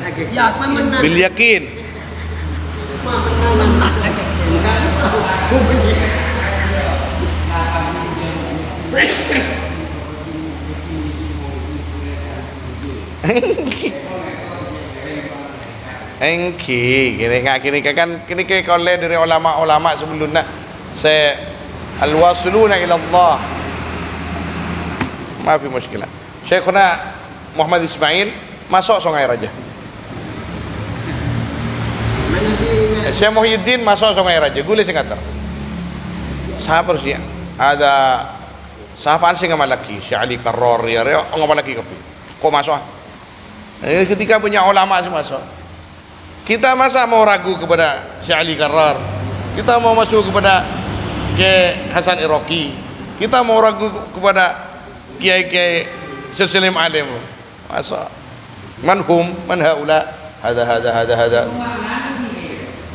bil yakin engki gini kan kini koleh dari ulama-ulama sebelumnya saya al-wasiluna ila Allah ma fi muskilah. Syekhuna Muhammad Ismail masuk Sungai Raja. Syekh Muhyiddin masuk Sungai Raja, gule sing ngater. Siapa harusnya? Ada siapa sih ngamalaki? Syekh Ali Karrar ya, ngamalaki kopi. Kok masuk? Ketika punya ulama sih masuk. Kita masa mau ragu kepada Syekh Ali Karrar? Kita mau masuk kepada Kiai Hasan Iraqi? Kita mau ragu kepada Kiai Salim Alim? Masa? Manhum, man haula? Hada.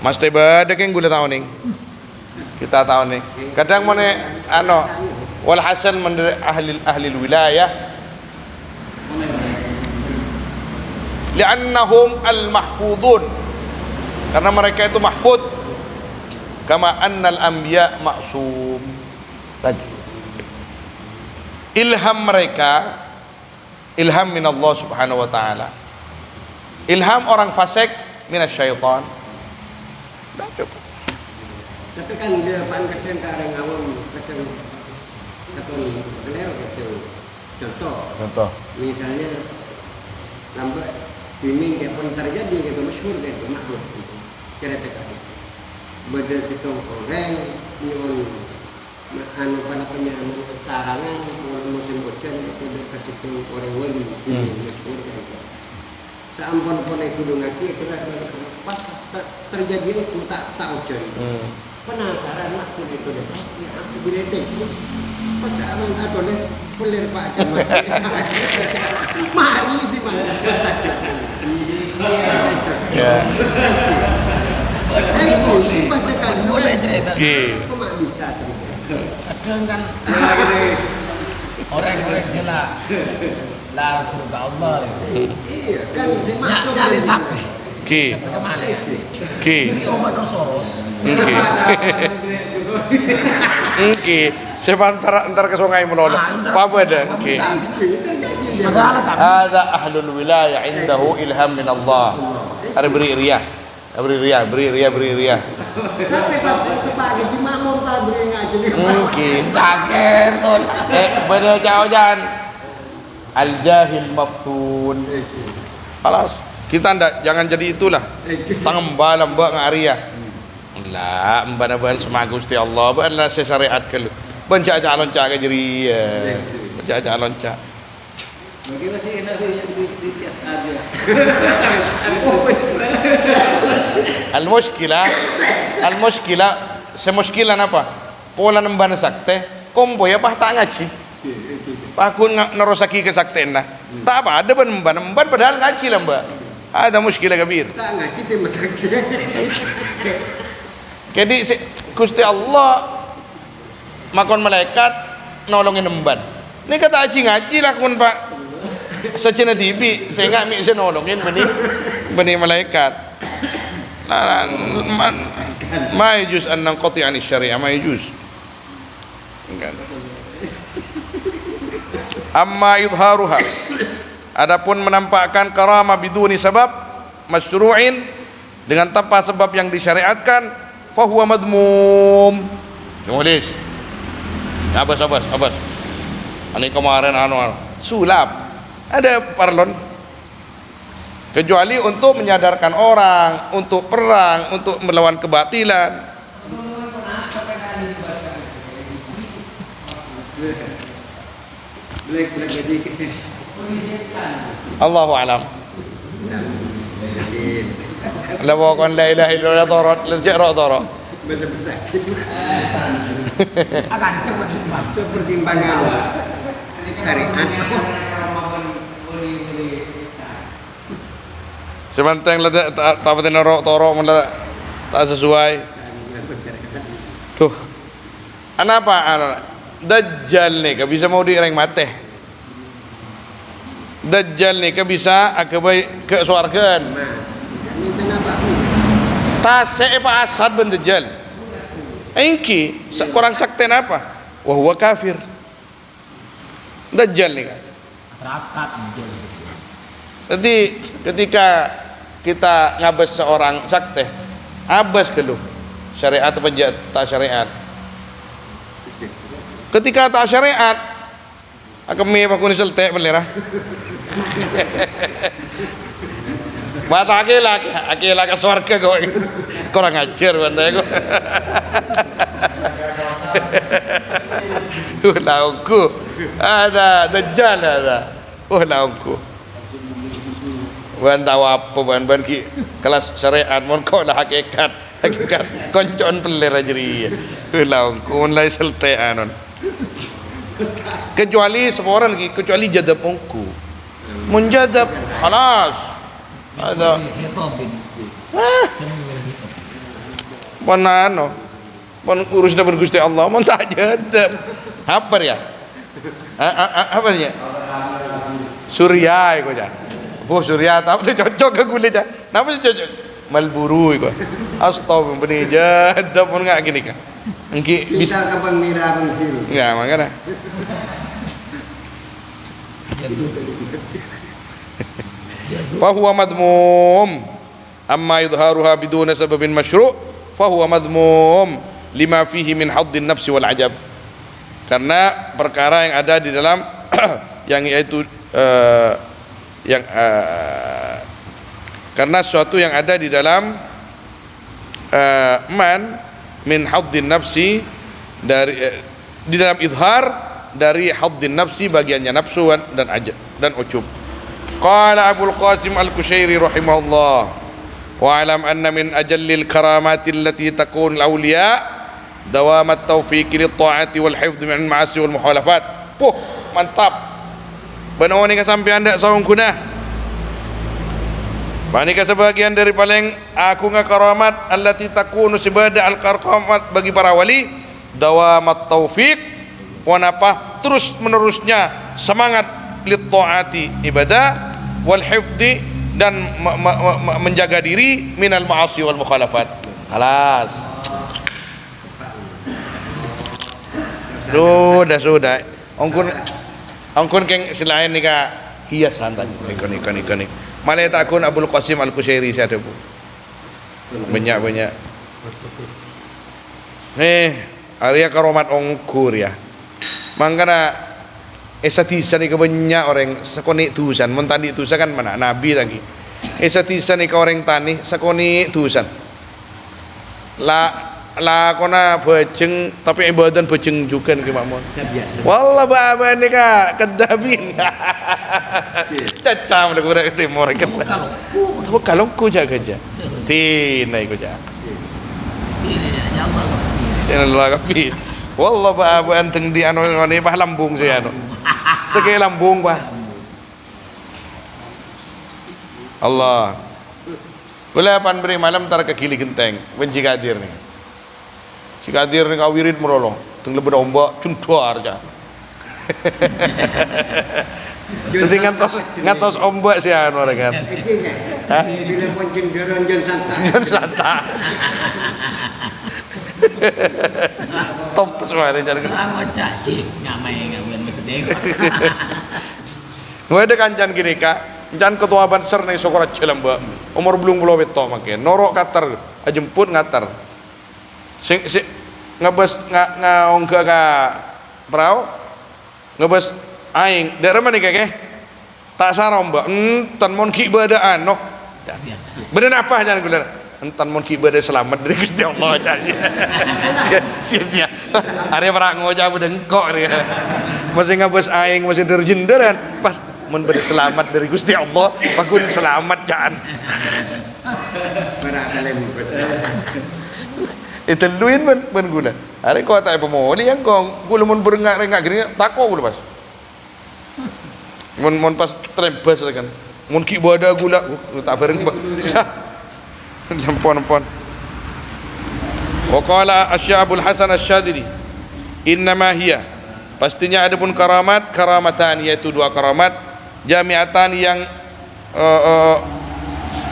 Mas Teba ada yang gula tahu nih. Kita tahu nih. Kadang mana walhasil mendari ahli wilayah. Li'annahum al-mahfudun. Karena mereka itu mahfud. Kama annal anbiya ma'sum. Ilham mereka ilham min Allah subhanahu wa ta'ala. Ilham orang fasik minasyaitan. Tapi kan dia pan kadang kareng awam kadang katoni bener gitu. Contoh misalnya lambat bimbing kayak pun terjadi gitu masyhur gitu makhluk gitu. Cerita beda situ orang nyuwun anu penyamuk sarangan musim hujan itu dekat situ orang wali masyhur gitu. Seampun pun itu ngaji itulah pas terjadi itu tak hujan. Penasaran aku itu deh. Ya aku diletek. Pas aman aku deh pelir Pak Camat. Mari sih Pak. Ya. Boleh cerita. Kok bisa terjadi? Kadang kan orang-orang sila lagu ke Allah. Iya kan dimaksud Nyari sapi. Ki. Sampai kemana ya? Ki. Beri obat Rosoros. Ki. Sebentar ke sungai menolong. Apa ada? Ki. Padahal tak Ada ahlul wilayah indahu ilham min Allah. Ada beri riah. Beri riah. Tapi pas pagi di makmum tak beri ngaji di Mungkin. Tager tuh. Beda jauh-jauh. Al-jahil maftun. Alas, kita jangan jadi itulah. Tambah mbak ngaria. Lah, mbak semua Gusti Allah, mbak syariat kelu. Bencak calon-cak jadi bencak calon-cak. Bagaimana sih enak yang di tias aja. Al-mushkilah semushkilah apa? Pola nembana sakte, kombo ya pah tak ngaji. Aku narosaki ke sakten nah. Tak apa ada ban padahal ngaji lah mbak. Ada muskilah kabir. Tak ngaji teh masakit. Jadi Gusti Allah makon malaikat nolongin emban. Ini kata ngaji lah kun Pak. Secina TV saya nggak bisa nolongin benih malaikat. Ma yujuz an nanqati anis syariah, ma yujuz. Amma idharuha, adapun menampakkan karamah biduni sebab masyru'in, dengan tanpa sebab yang disyariatkan, fahuwa madmum. Nulis abas ini kemarin sulap ada parlon, kecuali untuk menyadarkan orang, untuk perang, untuk melawan kebatilan. Allahu alam. Lawakan la ilaha illallah tarat lajra tarat. Akan pertimbangan syariat. Sebanteng lah tak betul norok malah tak sesuai. Tuh. Kenapa? Dajjal nih, bisa mau direng mate. Dajjal nih, bisa ke suargan. Tase apa asad ben Dajjal. Engki kurang sakten apa? Wah kafir. Dajjal nih kan. terakat betul. Jadi ketika kita ngabas seorang sakte, abas keluh syariat apa tak syariat. Ketika tak syariat, kami pakuni seltek belerah. Mata akila ke surga kau. Kurang ajar bantai kau. Laungku ada dajjal ada. Laungku. Wan tahu apa ban ki kelas syariat mon kau lah hakikat koncon pelir ajri. Laungku mulai selte anon. Kecuali semua orang lagi kecuali jadab ongku. Menjadab halas. Ada. Pon ano. Pon urus dengan Gusti Allah mon tak jadab. Apa ya? Apa ya? Surya iku ja. Oh Surya tapi cocok ke kulit ja. Napa cocok? Malburu iku. Astagfirullah benih jadab pun enggak gini kan. Engki Bisa kapan merah biru. ya makanya. Fahuwa madmum amma yudharuha biduna sababin masyru' fahuwa madmum lima fihi min haddin nafsi wal ajab, karena perkara yang ada di dalam yang yaitu karena sesuatu yang ada di dalam min haddin nafsi dari di dalam izhar dari haddin nafsi bagiannya nafsu dan ajab dan ujub. Qala Abul Qasim Al-Kushairi rahimahullah wa alam anna min ajallil karamati allati takun al-awliya dawam at-tawfiq lit-ta'ati wal hifdh min al-ma'asi wal muhalafat. Mantap. Benar ni kesampian dak saung kuna. Banika sebagian dari paling agunga karamat allati takunu sibada al-karamat bagi para wali dawamat taufiq wanapa terus menerusnya semangat lit-ta'ati ibadah wal hifdi dan menjaga diri minal ma'asi wal mukhalafat. Alas sudah ongkun keng selain nika hiasan tadi ikon malah takun Abul Qasim Al-Kushairi saya bu banyak area karomat ongkur ya mangkana esatisan ika banyak orang sakoni tusan montandi tusan kan mana nabi lagi esatisan ika orang tani sakoni tusan la kona bejeng tapi ibadan bejeng juga ke makmun wallah baba ni ka kedabin cacam dah kurang timur kan tapi kalau ku jaga aja tinai ku jaga jangan lagi wallah baba anteng di anu ni bah lambung saya anu segi lambung bah Allah boleh pan beri malam tar ke kili genteng benci kadir ni si kadir ni kawirid merolong teng lebih ombak cuntuar aja jadi ngatos ombak si anu orang kan Bila pun cenderung jon santa Tompes wae jalan. Ngocak cik ngamai ngawen mesedeng. Gue ada kancan gini kak, kancan ketua banser nih Sokorat Cilamba, umur belum beto makin, norok kater, jemput ngater, sing ngebes ngaung ke perahu, ngebes aing, dari mana kakek? Tak sarom mbak, tan mon ki badaan no, bener apa jangan gue entan mon kibade selamat dari Gusti Allah aja. Sia-sia. Are perang ngoja bedengkok dia. Masih ngabes aing masih derjenderan pas mun bade selamat dari Gusti Allah, pakun selamat jaan. Para kalem. Iteluin ben gula. Are kok tak pemoli yang kong gula mun berengak-rengak gini tako gula pas. Mun pas trembas kan. Mun kibade gula tak bareng. Jampon. Waqala Asy-Sya'bul Hasan Asy-Syadzili innama hiya pastinya ada pun karamatan yaitu dua karamat jami'atan yang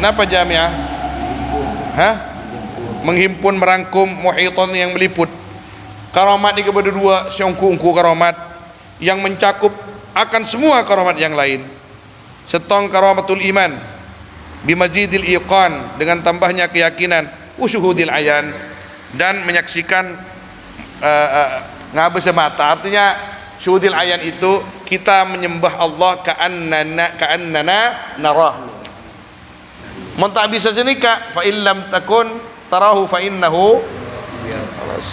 kenapa jami'ah? Menghimpun merangkum muhiton yang meliput. Karamat ini kepada dua seungku-ungku karamat yang mencakup akan semua karamat yang lain. Setong karamatul iman bimazidil iqan dengan tambahnya keyakinan usyuhudil ayan dan menyaksikan ngabes mata. Artinya syuhudil ayan itu kita menyembah Allah ka'annana narah. Mun tak bisa senika fa illam takun tarahu fa innahu khalas.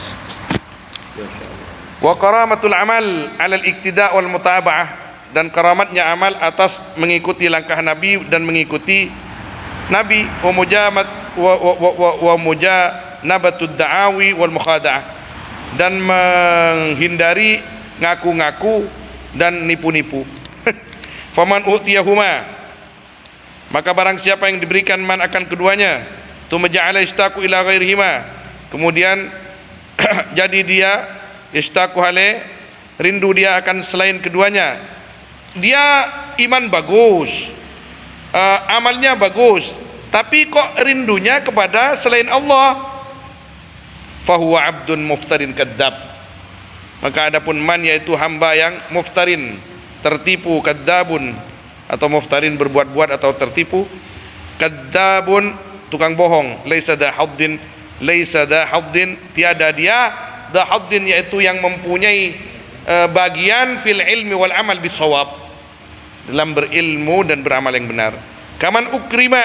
Wa karamatul amal 'ala al-iktida' wal mutaba'ah, dan karamatnya amal atas mengikuti langkah Nabi dan mengikuti Nabi, wa mujanabatud da'awi wal mukhada'ah, dan menghindari ngaku-ngaku dan nipu-nipu. Faman utiyahuma, maka barang siapa yang diberikan man akan keduanya, tumaja'ala istaku ila ghairihima, kemudian jadi dia istaku hale rindu dia akan selain keduanya. Dia iman bagus, amalnya bagus, tapi kok rindunya kepada selain Allah, fahuwa abdun muftarin kadzab, maka adapun man yaitu hamba yang muftarin, tertipu, kadzabun atau muftarin berbuat-buat atau tertipu, kadzabun tukang bohong, laisa da haddin, tiada dia da haddin yaitu yang mempunyai bagian fil ilmi wal amal bisawab, dalam berilmu dan beramal yang benar. Kaman ukrima,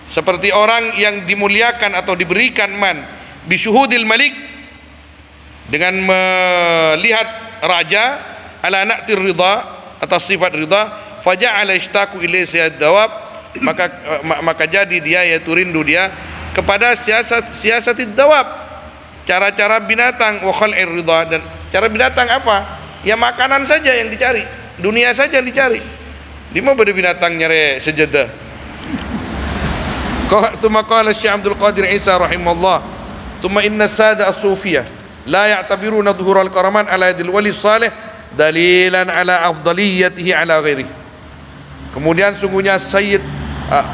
seperti orang yang dimuliakan atau diberikan man bisyuhudil malik, dengan melihat raja, ala na'tir ridha, atas sifat ridha, faja'ala ishtaku ilai siyad dawab, maka jadi dia yaitu rindu dia kepada siasatid dawab, cara-cara binatang, wa khal'ir ridha, dan cara binatang apa? Ya makanan saja yang dicari, dunia saja yang dicari. Di mana ada binatang nyari sejadah? Tsumma qala Syekh Abdul Qadir Isa rahimahullah, tsumma inna sada as-sufiyah la ya'tabiruna dhuhur al-karaman ala yadil wali salih dalilan ala afdaliyatihi ala ghairi. Kemudian sungguhnya Sayyid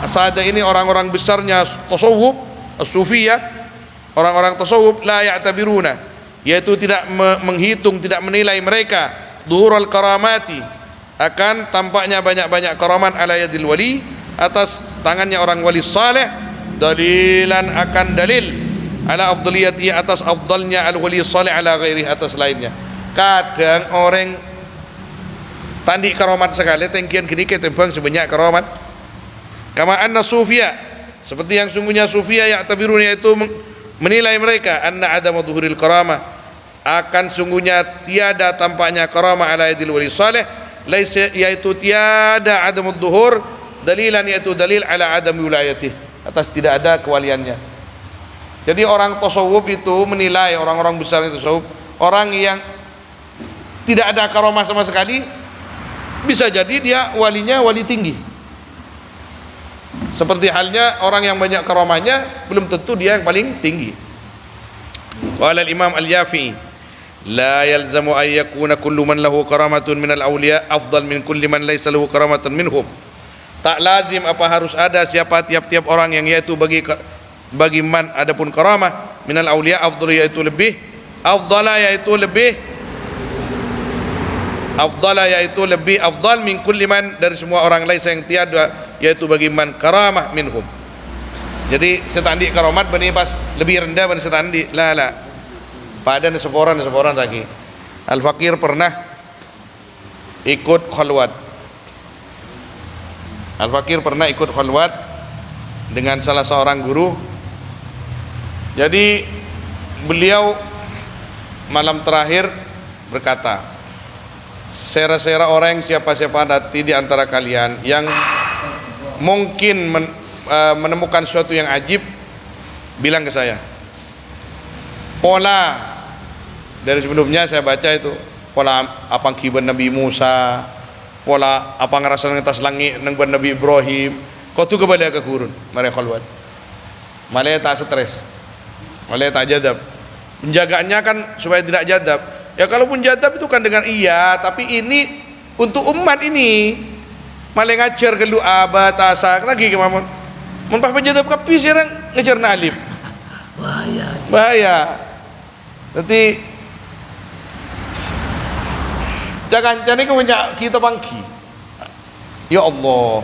Sada ini orang-orang besarnya tasawuf as-sufiyah, orang-orang tasawuf, la ya'tabiruna, yaitu tidak menghitung, tidak menilai mereka dhuhur al-karamati, akan tampaknya banyak-banyak karaman ala yadil wali, atas tangannya orang wali saleh, dalilan akan dalil ala afdaliyatihi, atas afdalnya al-wali saleh ala ghairi, atas lainnya. Kadang orang tandi karamat sekali, tengkian kini ketembang sebanyak karamat. Kama anna sufia, seperti yang sungguhnya sufia ya'tabirun, yaitu menilai mereka anna adama dhuhuril karamah, akan sungguhnya tiada tampaknya karamah ala yadil wali saleh, laisa, yaitu tiada adamud dhuhur, dalilan yaitu dalil ala adam wilayatih, atas tidak ada kewaliannya. Jadi orang tasawuf itu menilai, orang-orang besar itu tasawuf, orang yang tidak ada karamah sama sekali, bisa jadi dia walinya wali tinggi. Seperti halnya orang yang banyak karamahnya, belum tentu dia yang paling tinggi. Qala al-Imam al-Yafi'i, la yalzamu an yakuna kullu man lahu karamatun min al-awliya afdal min kulli man laysa lahu karamatun minhum. Tak lazim apa harus ada siapa tiap-tiap orang yang yaitu bagi man adapun karamah min al-awliya afdal, yaitu lebih afdala, yaitu lebih afdala, yaitu lebih afdal min kulli man, dari semua orang lain yang tiada, yaitu bagi man karamah minhum. Jadi setandi karamat bani pas lebih rendah bani setandi, la pada seporan lagi. Al-Fakir pernah ikut khalwat, Al-Fakir pernah ikut khalwat dengan salah seorang guru. Jadi beliau malam terakhir berkata, sera-sera orang siapa-siapa nanti di antara kalian yang mungkin menemukan sesuatu yang ajib, bilang ke saya. Pola dari sebelumnya saya baca itu, pola apa kiban Nabi Musa, pola apa ngerasakan atas langit nengban Nabi Ibrahim, kau tu kembali ke kurun, mereka khalwat, malah tak stres, malah tak jadab. Penjagaannya kan supaya tidak jadab. Ya kalaupun jadab itu kan dengan iya, tapi ini untuk umat ini malah ngajar ke lu abatasa lagi ke mamon. Mun pas penjadab kapi serang ngajar na alif. Bahaya. Nanti jangan cani kau punya kita bangki. Ya Allah.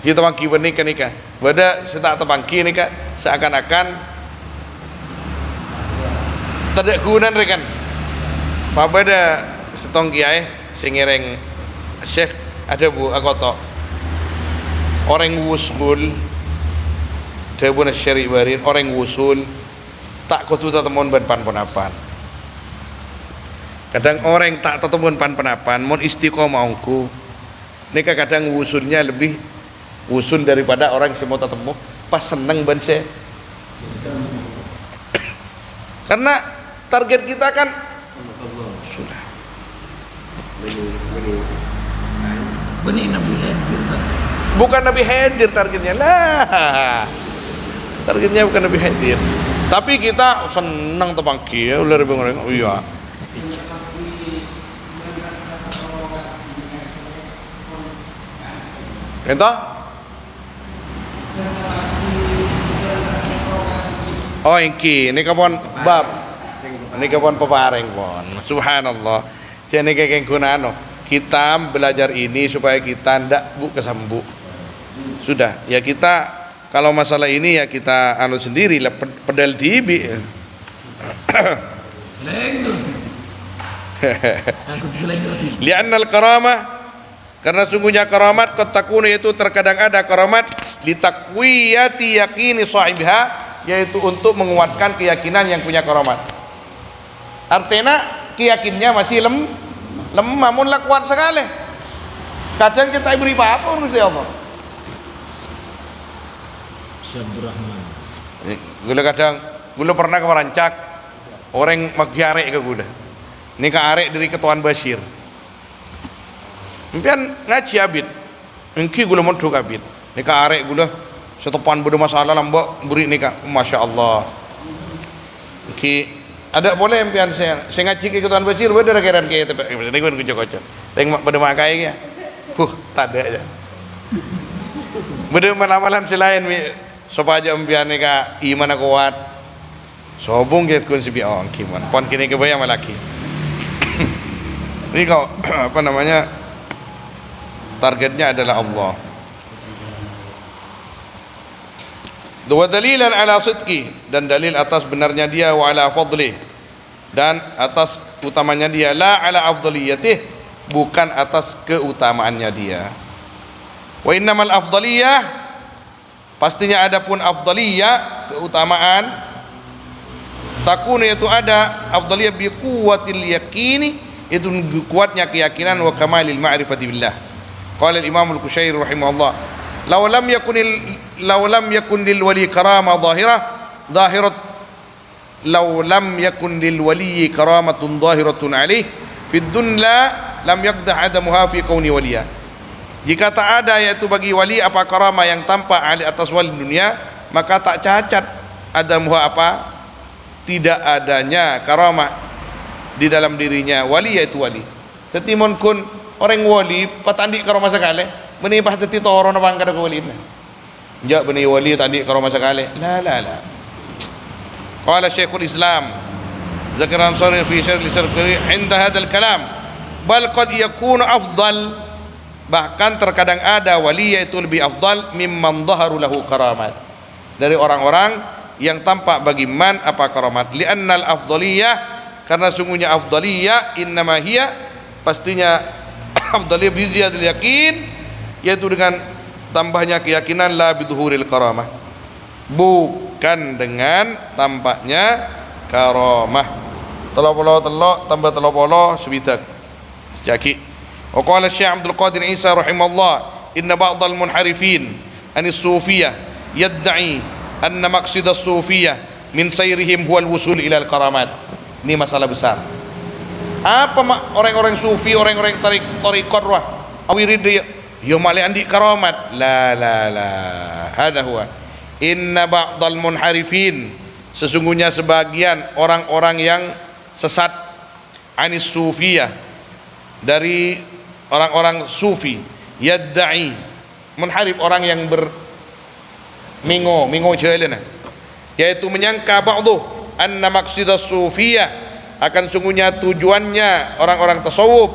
Kita bangki bernikah. Bada setak terbangki nikah seakan-akan tidak gunan rekan. Apa ada setong kiai sing ngereng Syekh ada bu akoto. orang wusul Tebuna syari barin orang wusul tak kutu temuan ban pan penapan. Kadang orang tak temuan pan penapan mon istiqomah ongku. Nika kadang wusulnya lebih wusul daripada orang semua tetemu pas seneng ban se. Karena target kita kan sudah Benih Nabi hadir. bukan Nabi hadir targetnya lah. Targetnya bukan Nabi hadir. Tapi kita senang tepang kia ular orang. Oh iya. Entah? Oh ini kapon bab. Ini kapon pepareng pon. Subhanallah. Jadi kayak gunano. Kita belajar ini supaya kita ndak kesambu. Sudah, ya kita kalau masalah ini ya kita anu sendiri lah pedal tibi. Li'annal karamah, karena sungguhnya karamat qad takunu, yaitu terkadang ada karamat litakwiyati yaqini sahibiha, yaitu untuk menguatkan keyakinan yang punya karamat. Artinya keyakinannya masih lemah, mun lah kuat sekali. Kadang kita beri apa mesti apa? Syabdurrahman. Gula kadang, gula pernah ke Marancak, orang magi arek ke gula. Ini ke arek dari Ketuan Basir. Impian ngaji abid, engki gula mondok abid. Ini ke arek gula, setepan bodoh masalah lambak beri nikah, masya Allah. Engki ada boleh impian saya ngaji ke Ketuan Basir, beda keran kayak itu. Ini gue kocok-kocok. Tengok pada makai ya, tak ada aja. Beda malamalan selain supaya impian nikah iman kuat. Sobong gitu kun sipi on kiman. Pon kini kebayang malaki. Ini kau apa namanya? Targetnya adalah Allah. Dua dalilan ala sidqi, dan dalil atas benarnya dia, wa ala fadli, dan atas utamanya dia, la ala afdaliyatih, bukan atas keutamaannya dia. Wa innamal afdaliyah, pastinya adapun afdaliyah, keutamaan, takun, yaitu ada afdaliyah bi quwwatil yaqini, itu kuatnya keyakinan, wa kamalil ma'rifati billah. Qala al-Imam al-Qushairi rahimahullah, law lam yakun lil wali karamah zahirat law lam yakun lil wali karamatun zahiratun alaih fid dunya lam yaqdah adamuha fi kauni waliya. Jika tak ada yaitu bagi wali apa karamah yang tampak ali atas wali dunia, maka tak cacat adamuha apa tidak adanya karamah di dalam dirinya wali, yaitu wali. Tetimun kun orang wali patandi karamah sekali menipah teti toro na bangka ko wali na. Ja bani wali tandi karamah sekali. La. Qala Syekhul Islam Zakir Ansari fi syarh al-Sirqi inda hadzal kalam bal qad yakunu afdal, bahkan terkadang ada wali yaitu lebih afdal mimman dhaharu lahu karamat, dari orang-orang yang tampak bagi man apa karamat. Li'annal afdaliyah, karena sungguhnya afdaliyah innama hiya, pastinya afdaliyah bi ziyadil yakin, yaitu dengan tambahnya keyakinan, la bidhuhuril karamah, bukan dengan tampaknya karamah. Telok tambah telok sebitak jaki. Wa qala Syekh Abdul Qadir Isa rahimahullah, inna ba'dal munharifin anis sufiyah yadda'i anna maqsid as-sufiyah min sayrihim huwal wusul ila al-karamat. Ini masalah besar. Apa orang-orang sufi, orang-orang tariqat roh awirid yo male andi karamat? La hada huwa inna ba'dal munharifin, sesungguhnya sebagian orang-orang yang sesat, anis sufiyah, dari orang-orang sufi, yadda'i, munharif, orang yang mingo celana, yaitu menyangka ba'du anna maqsidas sufiyah, akan sungguhnya tujuannya orang-orang tasawuf,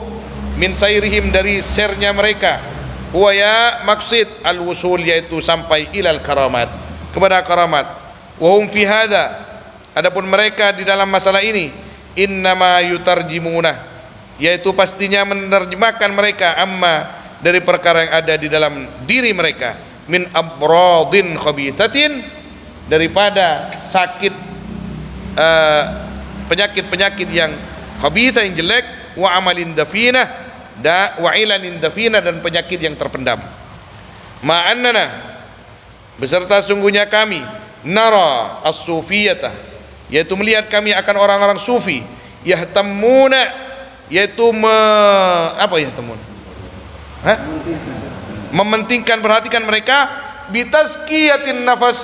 min sayrihim, dari sernya mereka, huwa ya maqsid al-wusul, yaitu sampai ilal karamat, kepada karamat. Wa hum fi hada, adapun mereka di dalam masalah ini, innama yutarjimuna, yaitu pastinya menerjemahkan mereka, amma, dari perkara yang ada di dalam diri mereka, min abradin khabithatin, daripada sakit penyakit-penyakit yang khabitha, yang jelek, wa amalin dafinah, wa ilanin dafinah, dan penyakit yang terpendam. Ma'annana, beserta sungguhnya kami, nara as-sufiyata, yaitu melihat kami akan orang-orang sufi, yahtammuna, yaitu mementingkan, perhatikan mereka, bitazkiyatin nafas,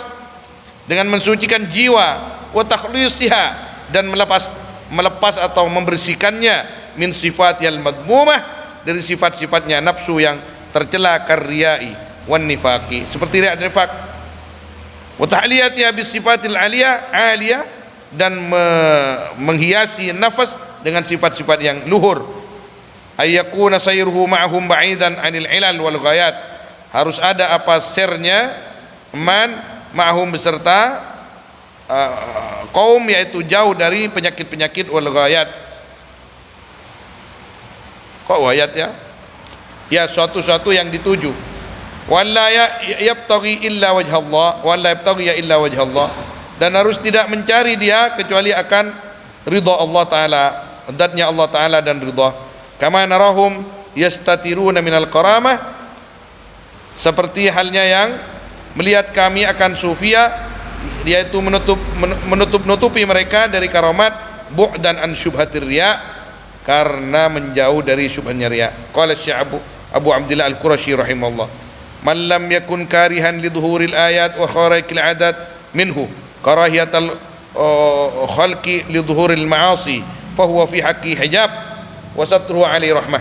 dengan mensucikan jiwa, wa takhlisiha, dan melepas atau membersihkannya, min sifatil madmumah, dari sifat-sifatnya nafsu yang tercela, karyai wan nifaqi, seperti riya dan nifaq, wa tahliyatiha bis sifatil aliyah, dan menghiasi nafas dengan sifat-sifat yang luhur. Ayyakuna sayruhu ma'hum ba'idan 'anil ilal wal ghayat, harus ada apa sernya man ma'hum, beserta kaum, yaitu jauh dari penyakit-penyakit wal ghayat. Kok ghayat ya? Ya, suatu-suatu yang dituju. Walla yabtaghi illa wajhallah, walla yabtaghi illa wajhallah, dan harus tidak mencari dia kecuali akan ridha Allah Ta'ala, zatnya Allah Ta'ala dan ridha. Kama narahum yastatiruna minal karamah, seperti halnya yang melihat kami akan sufia, yaitu menutupi mereka dari karamat, bu'dan an syubhatir riya, karena menjauh dari syubhatnya riya. Qala Syekh Abu Abdillah Al-Qurashi rahimahullah, man lam yakun karihan li dhuhuril ayat wa kharaqil adat minhu karahiyatal khalqi li dhuhuril ma'asi fa huwa fi haqqi hijab wa satruhu alaihi rahmah.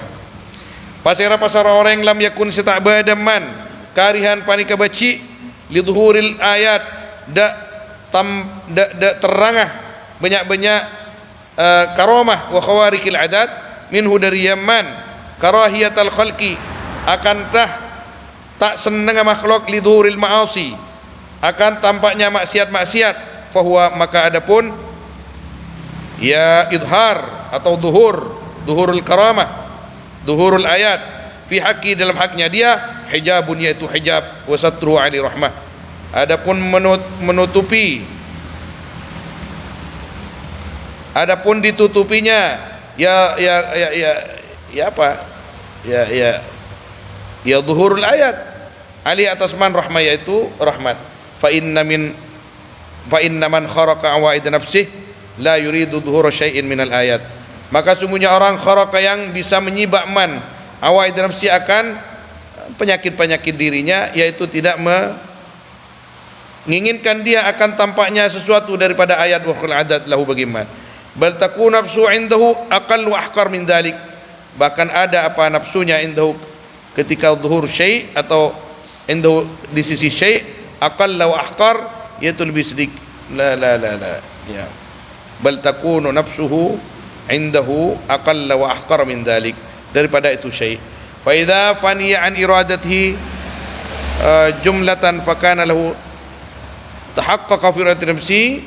Pasira orang yang lam yakun sita badaman karihan panika baci li dhuhuril ayat, da terangah banyak-banyak karamah, wa khawarikil adat minhu, dari yaman karahiyatal khalqi, akan tak senang makhluk, li dhuhuril ma'asi, akan tampaknya maksiat-maksiat, fahuwa, maka adapun ya idhar atau dhuhurul karamah, dhuhurul ayat, fi haqqi, dalam haknya dia, hijabun, yaitu hijab, wa satruhu ali rahmah, adapun menutupi, adapun ditutupinya ya dhuhurul ayat, ali atas man rahmah, yaitu rahmat. Fa inna man kharaqa awaid nafsih la yuridu dhuhura syai'in minal ayat, maka sungguhnya orang kharaqa yang bisa menyibak man awaid nafsih, akan penyakit-penyakit dirinya, yaitu tidak menginginkan dia akan tampaknya sesuatu daripada ayat wa khul adat lahu, bagaimana bal takun nafsu indahu aqall wa ahqar min dalik, bahkan ada apa nafsunya indahu ketika dhuhur syai', atau indahu di sisi syai', aqall wa ahqar, yaitu lebih sedikit, la ya, bal takunu nafsuhu indahu aqall wa ahqar min dalik, daripada itu syai'. Fa idza faniya an iradatihi jumlatan fakana lahu tahaqqaqa fi ru'yati nafsi,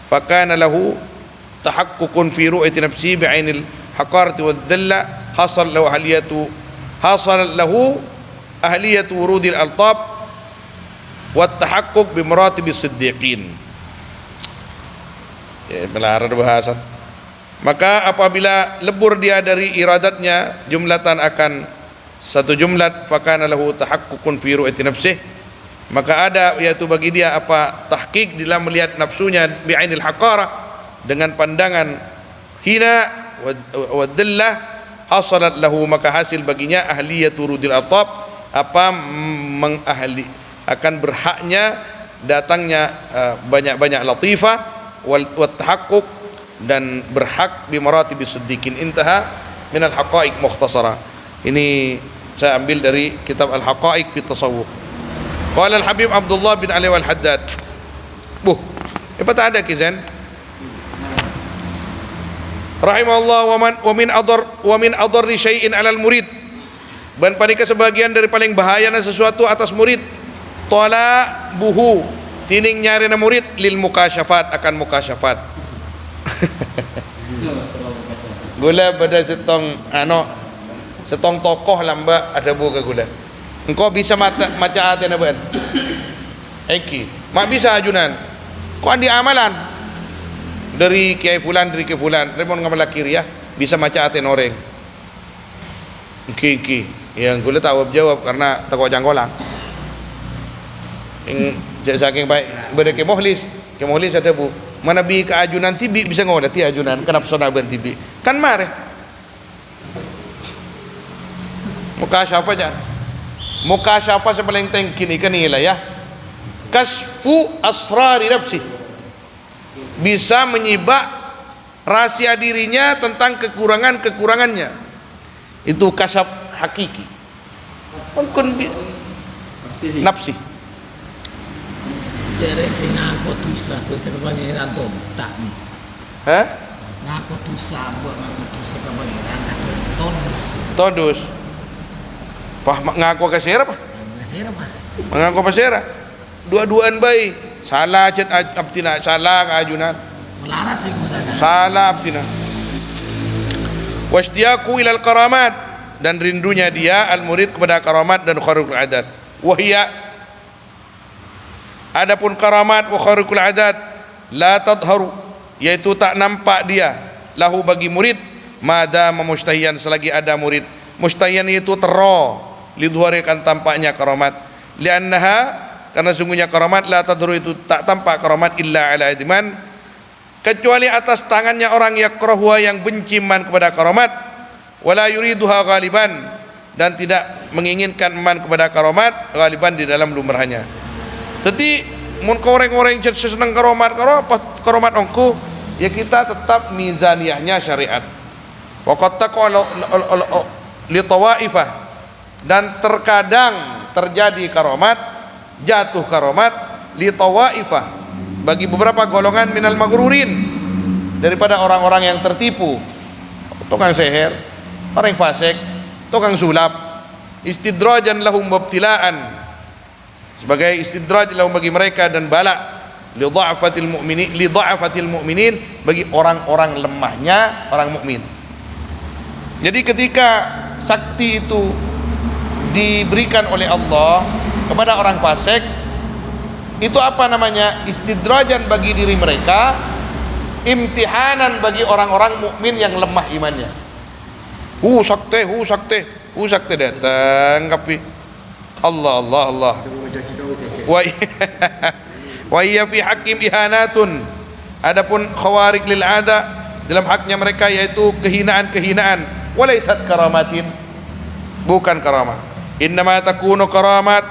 fakana lahu tahaqqukun fi ru'yati nafsi bi'ainil haqarati wad dhalla, hasal lahu ahliyatu wurudil altab wat tahaqquq bi maratibis siddiqin. Ya, melarang bahasan. Maka apabila lebur dia dari iradatnya jumlatan, akan satu jumlat, fakana lahu tahaqqukun fi ru'yati nafsih, maka ada, yaitu bagi dia apa tahqiq dalam melihat nafsunya, bi'ainil haqarah, dengan pandangan hina, wa dhillah, hasalat lahu, maka hasil baginya ahliyatu rudil atab, apa mengahli, akan berhaknya datangnya banyak-banyak latifah, wal tahaqquq, dan berhak bi maratibis siddiqin. Intaha min al haqaiq mukhtasara. Ini saya ambil dari kitab al haqaiq fi tasawuf. Qala al Habib Abdullah bin Ali wal Haddad, apa tak ada kizan rahimahullah, wa min adarri syai'in 'alal murid, dan panika sebagian dari paling bahayana sesuatu atas murid, tala buhu, tining nyari na murid, lil mukasyafat, akan mukasyafat. Gula pada setong tokoh lamba ada buka gula. engkau bisa maca aten aban eki mak bisa ajunan kau andi amalan dari kiai fulan remon ngamal kiri ya bisa maca aten orang eki yang gue tahu jawab karena takut janggolang yang saking baik beda ke mohlis ada bu mana bi ke ajunan tibi bisa ngodati ajunan kenapa sonaban tibi kan mare muka siapa sepaling tengkini kan nilai ya kasfu asrari nafsi bisa menyibak rahasia dirinya tentang kekurangannya itu kasab hakiki mungkin nafsi jadi sing ngaku tusa kowe kebanyakan tuh tak bisa ngaku tusa buat ngaku tusa kebanyakan todus pah ngaku kasera apa mas mengaku kasera dua-duaan baik salah cet abtina salah keajunan melarat sih gua salah abtina wasdiyaku ilal karamat dan rindunya dia al murid kepada karamat dan kharqul adat wahia adapun karamat wa kharqul adat la tadharu yaitu tak nampak dia lahu bagi murid madama mustahiyan selagi ada murid mustahiyan itu tero lidhuarikan tampaknya karamat liannaha karena sungguhnya karamat la tadharu itu tak tampak karamat illa ala idiman kecuali atas tangannya orang yakrahuha yang benci man kepada karamat wala yuriduha ghaliban dan tidak menginginkan man kepada karamat ghaliban di dalam lumrahnya. Jadi mun koreng-koreng seneng karamat ongku ya kita tetap mizaniyahnya syariat. Waqad taqala li tawaifah dan terkadang terjadi karamat jatuh karamat li tawaifah bagi beberapa golongan minal maghrurin daripada orang-orang yang tertipu tukang seher orang fasik tukang sulap istidrajan lahum wabtilaan sebagai istidraj lahum bagi mereka dan bala li dha'afatil mu'minin bagi orang-orang lemahnya orang mukmin. Jadi ketika sakti itu diberikan oleh Allah kepada orang fasik itu apa namanya istidrajan bagi diri mereka imtihanan bagi orang-orang mukmin yang lemah imannya. Sakte datang tapi Allah wa iya fi hakim ihanatun adapun khawarik lil ada dalam haknya mereka yaitu kehinaan walaisat karamatin bukan karamah innama takunu karamat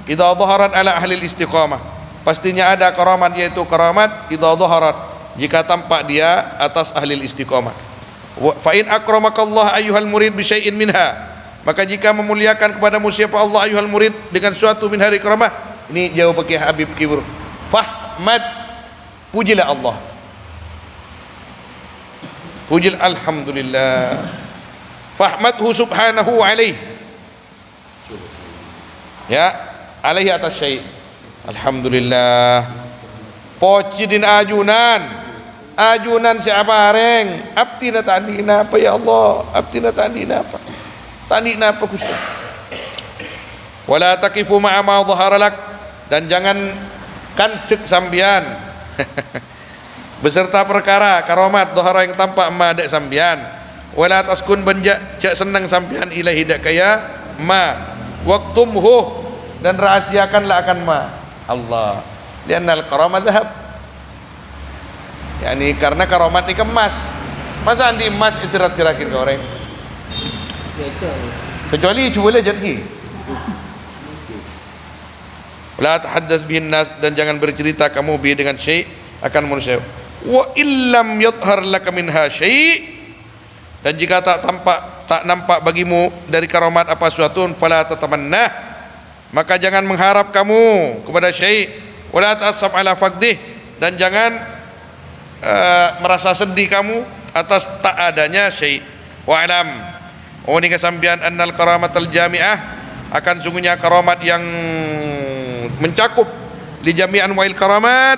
idza dhaharat ala ahli istiqamah pastinya ada karamat yaitu karamat idza dhaharat jika tampak dia atas ahli istiqamah fa in akramakallah ayyuhal murid bi syai'in minha maka jika memuliakan kepadamu siapa Allah ayyuhal murid dengan suatu min hari karamah ini jauh pakai Habib Kibur fahmad pujilah Allah pujil alhamdulillah fahmadhu subhanahu alaihi ya alaihi atas syai' alhamdulillah pocidin ajunan siapa reng abtina tandina apa ya Allah abtina tandina apa Gusti wala taqifu ma'a ma dhahara lak dan jangan kancek sambian beserta perkara karomat dhahara yang tampak ma dak sambian wala taskun benjak cak senang sambian ilahi dak kaya ma waqtumhu dan rahasiakanlah akan ma Allah liannal karamat dhahab yakni karena karomat ini kemas masa andi emas itirat-tirakin ke orang kecuali cuba jadi la tahaddath bihin nas dan jangan bercerita kamu bi dengan syai' akan manusia wa illam yadhhar laka minha syai' dan jika tak nampak bagimu dari karomat apa suatu fala tatamanna maka jangan mengharap kamu kepada syai' wala ta'assab ala faqdih dan jangan merasa sedih kamu atas tak adanya syai' wa alam ini kesambian annal karamatal jami'ah akan sungguhnya karamat yang mencakup li jami'an wa'il karamat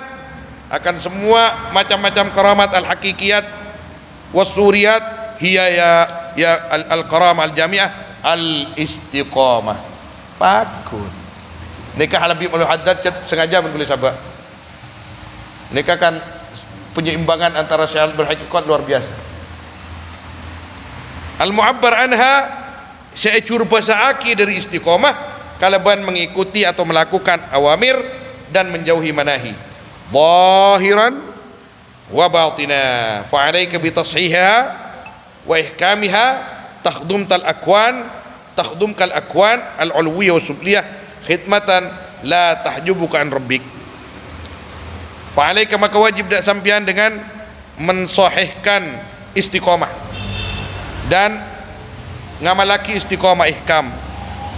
akan semua macam-macam karamat al hakikiyat wasuriyat hiya ya al karamah al jami'ah al istiqamah pakun. Nikah Habib Al-Haddad sengaja menulis sahabat. Nikah kan penyeimbangan antara syarat berhakikat luar biasa. Al-mu'abbar anha seecur pasaaki dari istiqomah kalaban mengikuti atau melakukan awamir dan menjauhi manahi zahiran wa batina. Fa alayka bi tashihiha wa ihkamiha takhdumkal akwan al-ulwiyah wa subliyah khidmatan la tahjubuka an rabbik. Fa alayka, maka wajib dak sampian dengan mensahihkan istiqomah dan ngamalaki istiqomah ihkam.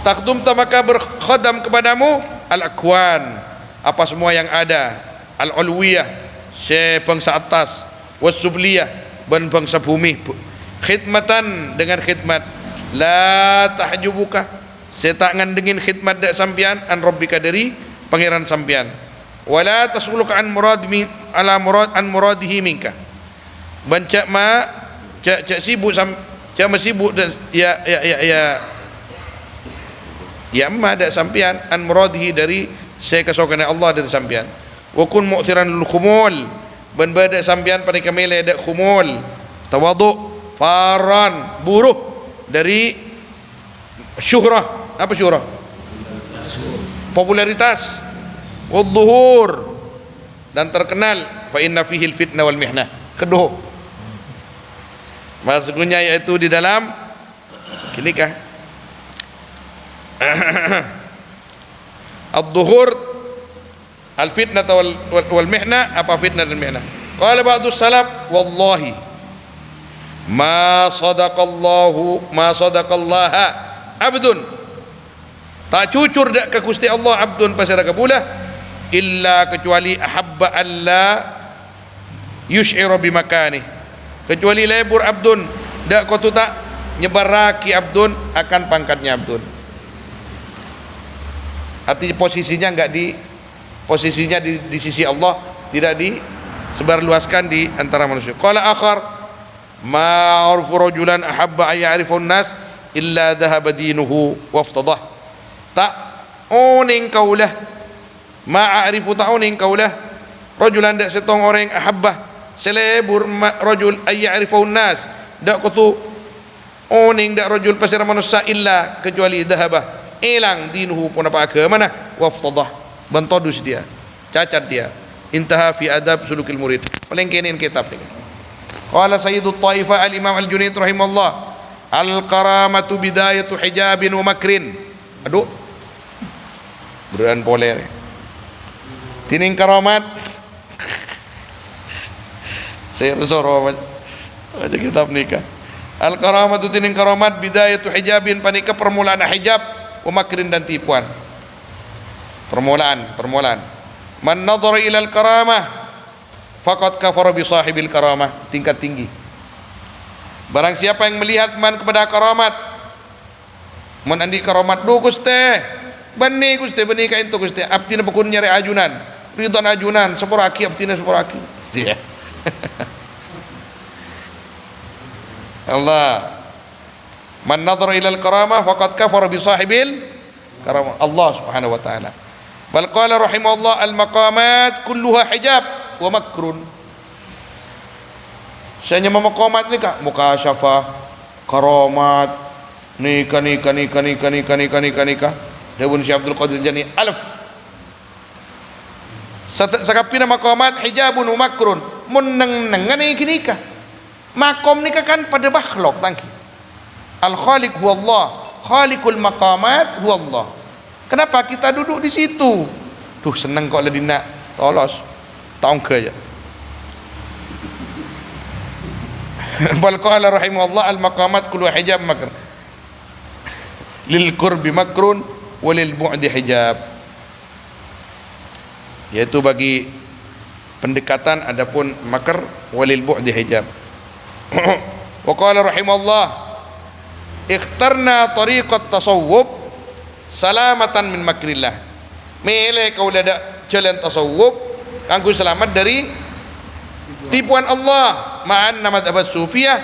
Takdum maka berkhadam kepadamu al-akwan, apa semua yang ada, al-ulwiyah bangsa atas, was-subliyah bangsa bumi, khidmatan dengan khidmat, la tahjubuka setak ngandengin khidmat dak sampian an rabbika dari pangeran sampian, wala tasuluka an muradihi minka. Bancak ma cak sibuk cak masibuk dan ya ma dak sampian an muradihi dari saya kesokan Allah dari sampian. Wa kun mu'tiran lil khumul, ban badak sampian pada kamele dak khumul, tawadu, faran, buruh dari syuhrah. Apa syuhrah? Popularitas. Wadzuhur, dan terkenal. Fa inna fihi al-fitnah wal mihnah. Kedua maksudnya yaitu di dalam nikah ad-dhuhur al-fitnah wal mihnah. Apa fitnah dan mihnah? Qala ba'du salaf wallahi ma sadaqallaha abdun, tak cucur dak ke Gusti Allah abdun pasira kabulah illa kecuali ahabba alla yush'ira bimakani, kecuali lebur abdun dak kau tu tak nyebaraki abdun akan pangkatnya abdun. Artinya posisinya enggak di posisinya di sisi Allah, tidak disebarluaskan di antara manusia. Qala akhar ma arfu rajulan ahabba ay ya'rifun nas illa dhahaba dinuhu waftadah. Tak oning kaulah ma a'rifu ta'uning kaulah rajulan dak setong orang ahabbah selebur rajul ay ya'rifun nas dak kutu oning dak rajul pasir manusia illa kecuali dhahaba hilang dinuhu pun apa agama nah waftadah bantodus dia, cacat dia. Intaha fi adab sulukil murid. Paling kenin kitab ni. Qala sayyidut taifah al-imam al-Junaid rahimahullah, al-karamatu bidayatu hijabin wa makrin. Aduh beran poler tining karamat saya resoro aja kitab nikah. Al-karamatu tining karamat bidayatu hijabin, panika permulaan hijab, wa makrin dan tipuan. Permulaan man nadhara ila al-karamah faqad kafara bi sahibil karamah, tingkat tinggi. Barang siapa yang melihat man kepada karamat, man andi karamat do Gusti bani Gusti bani ka itu Gusti abtina pekun nyari ajunan ridon ajunan sepuraki abtina sepuraki sia Allah. Man nadhara ila al-karamah faqad kafara bi sahibil karamah, Allah Subhanahu wa taala. Bal qala rahimahullah al-maqamat kulluha hijab wa makrun. Saya maqamat ni kak mukasyafah, karamat, nikah. Dawun Syekh Abdul Qadir Jani alaf. Sakapina maqamat hijabun wa makrun. Mun neng nikah. Makom nikah kan pada makhluk tangki. Al-Khaliq huwa Allah, Khaliqul maqamat huwa Allah. Kenapa kita duduk di situ? Tuh senang kok lagi nak tolos. Tahu ke ya? Bal qala rahimahullah al-maqamat kullu hijab makr. Lil qurbi makrun wa lil bu'di hijab. Yaitu bagi pendekatan adapun makr, walil bu'di hijab. Wa qala rahimahullah ikhtarna tariqat tasawwuf salamatan min makrillah. Mele kau ada jalan tasawuf kanggo selamat dari tipuan Allah. Ma'anna madhab sufiyah,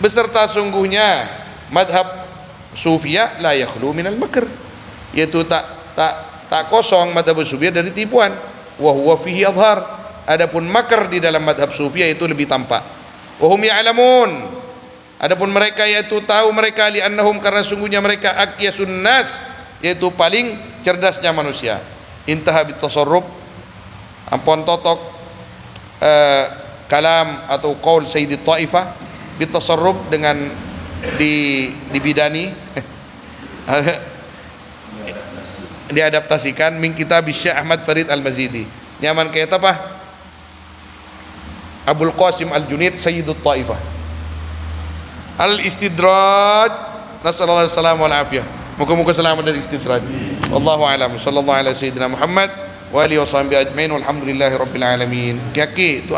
beserta sungguhnya madhab sufiyah la yakhlu minal makr, yaitu tak kosong madhab sufiyah dari tipuan. Wa huwa fihi azhar, adapun makar di dalam madhab sufiyah itu lebih tampak. Wa hum ya'lamun, adapun mereka yaitu tahu mereka, li'annahum karena sungguhnya mereka aqyasun nas, yaitu paling cerdasnya manusia. Intaha bitasarruf, ampun totok kalam atau qaul sayyidi ta'ifah bitasarruf, dengan dibidani diadaptasikan min kitab Syekh Ahmad Farid Al-Mazidi. Nyaman kayak apa? Abul Qasim Al-Junaid Sayyidut Taifah. Al-Istidraj, nasallallahu alaihi wasallam wal afiyah. Muka-muka selamat dari istidraj. Wallahu a'lam. Sallallahu ala sayyidina Muhammad wa alihi wa sahbihi ajmain. Walhamdulillahi rabbil alamin. Kaki tu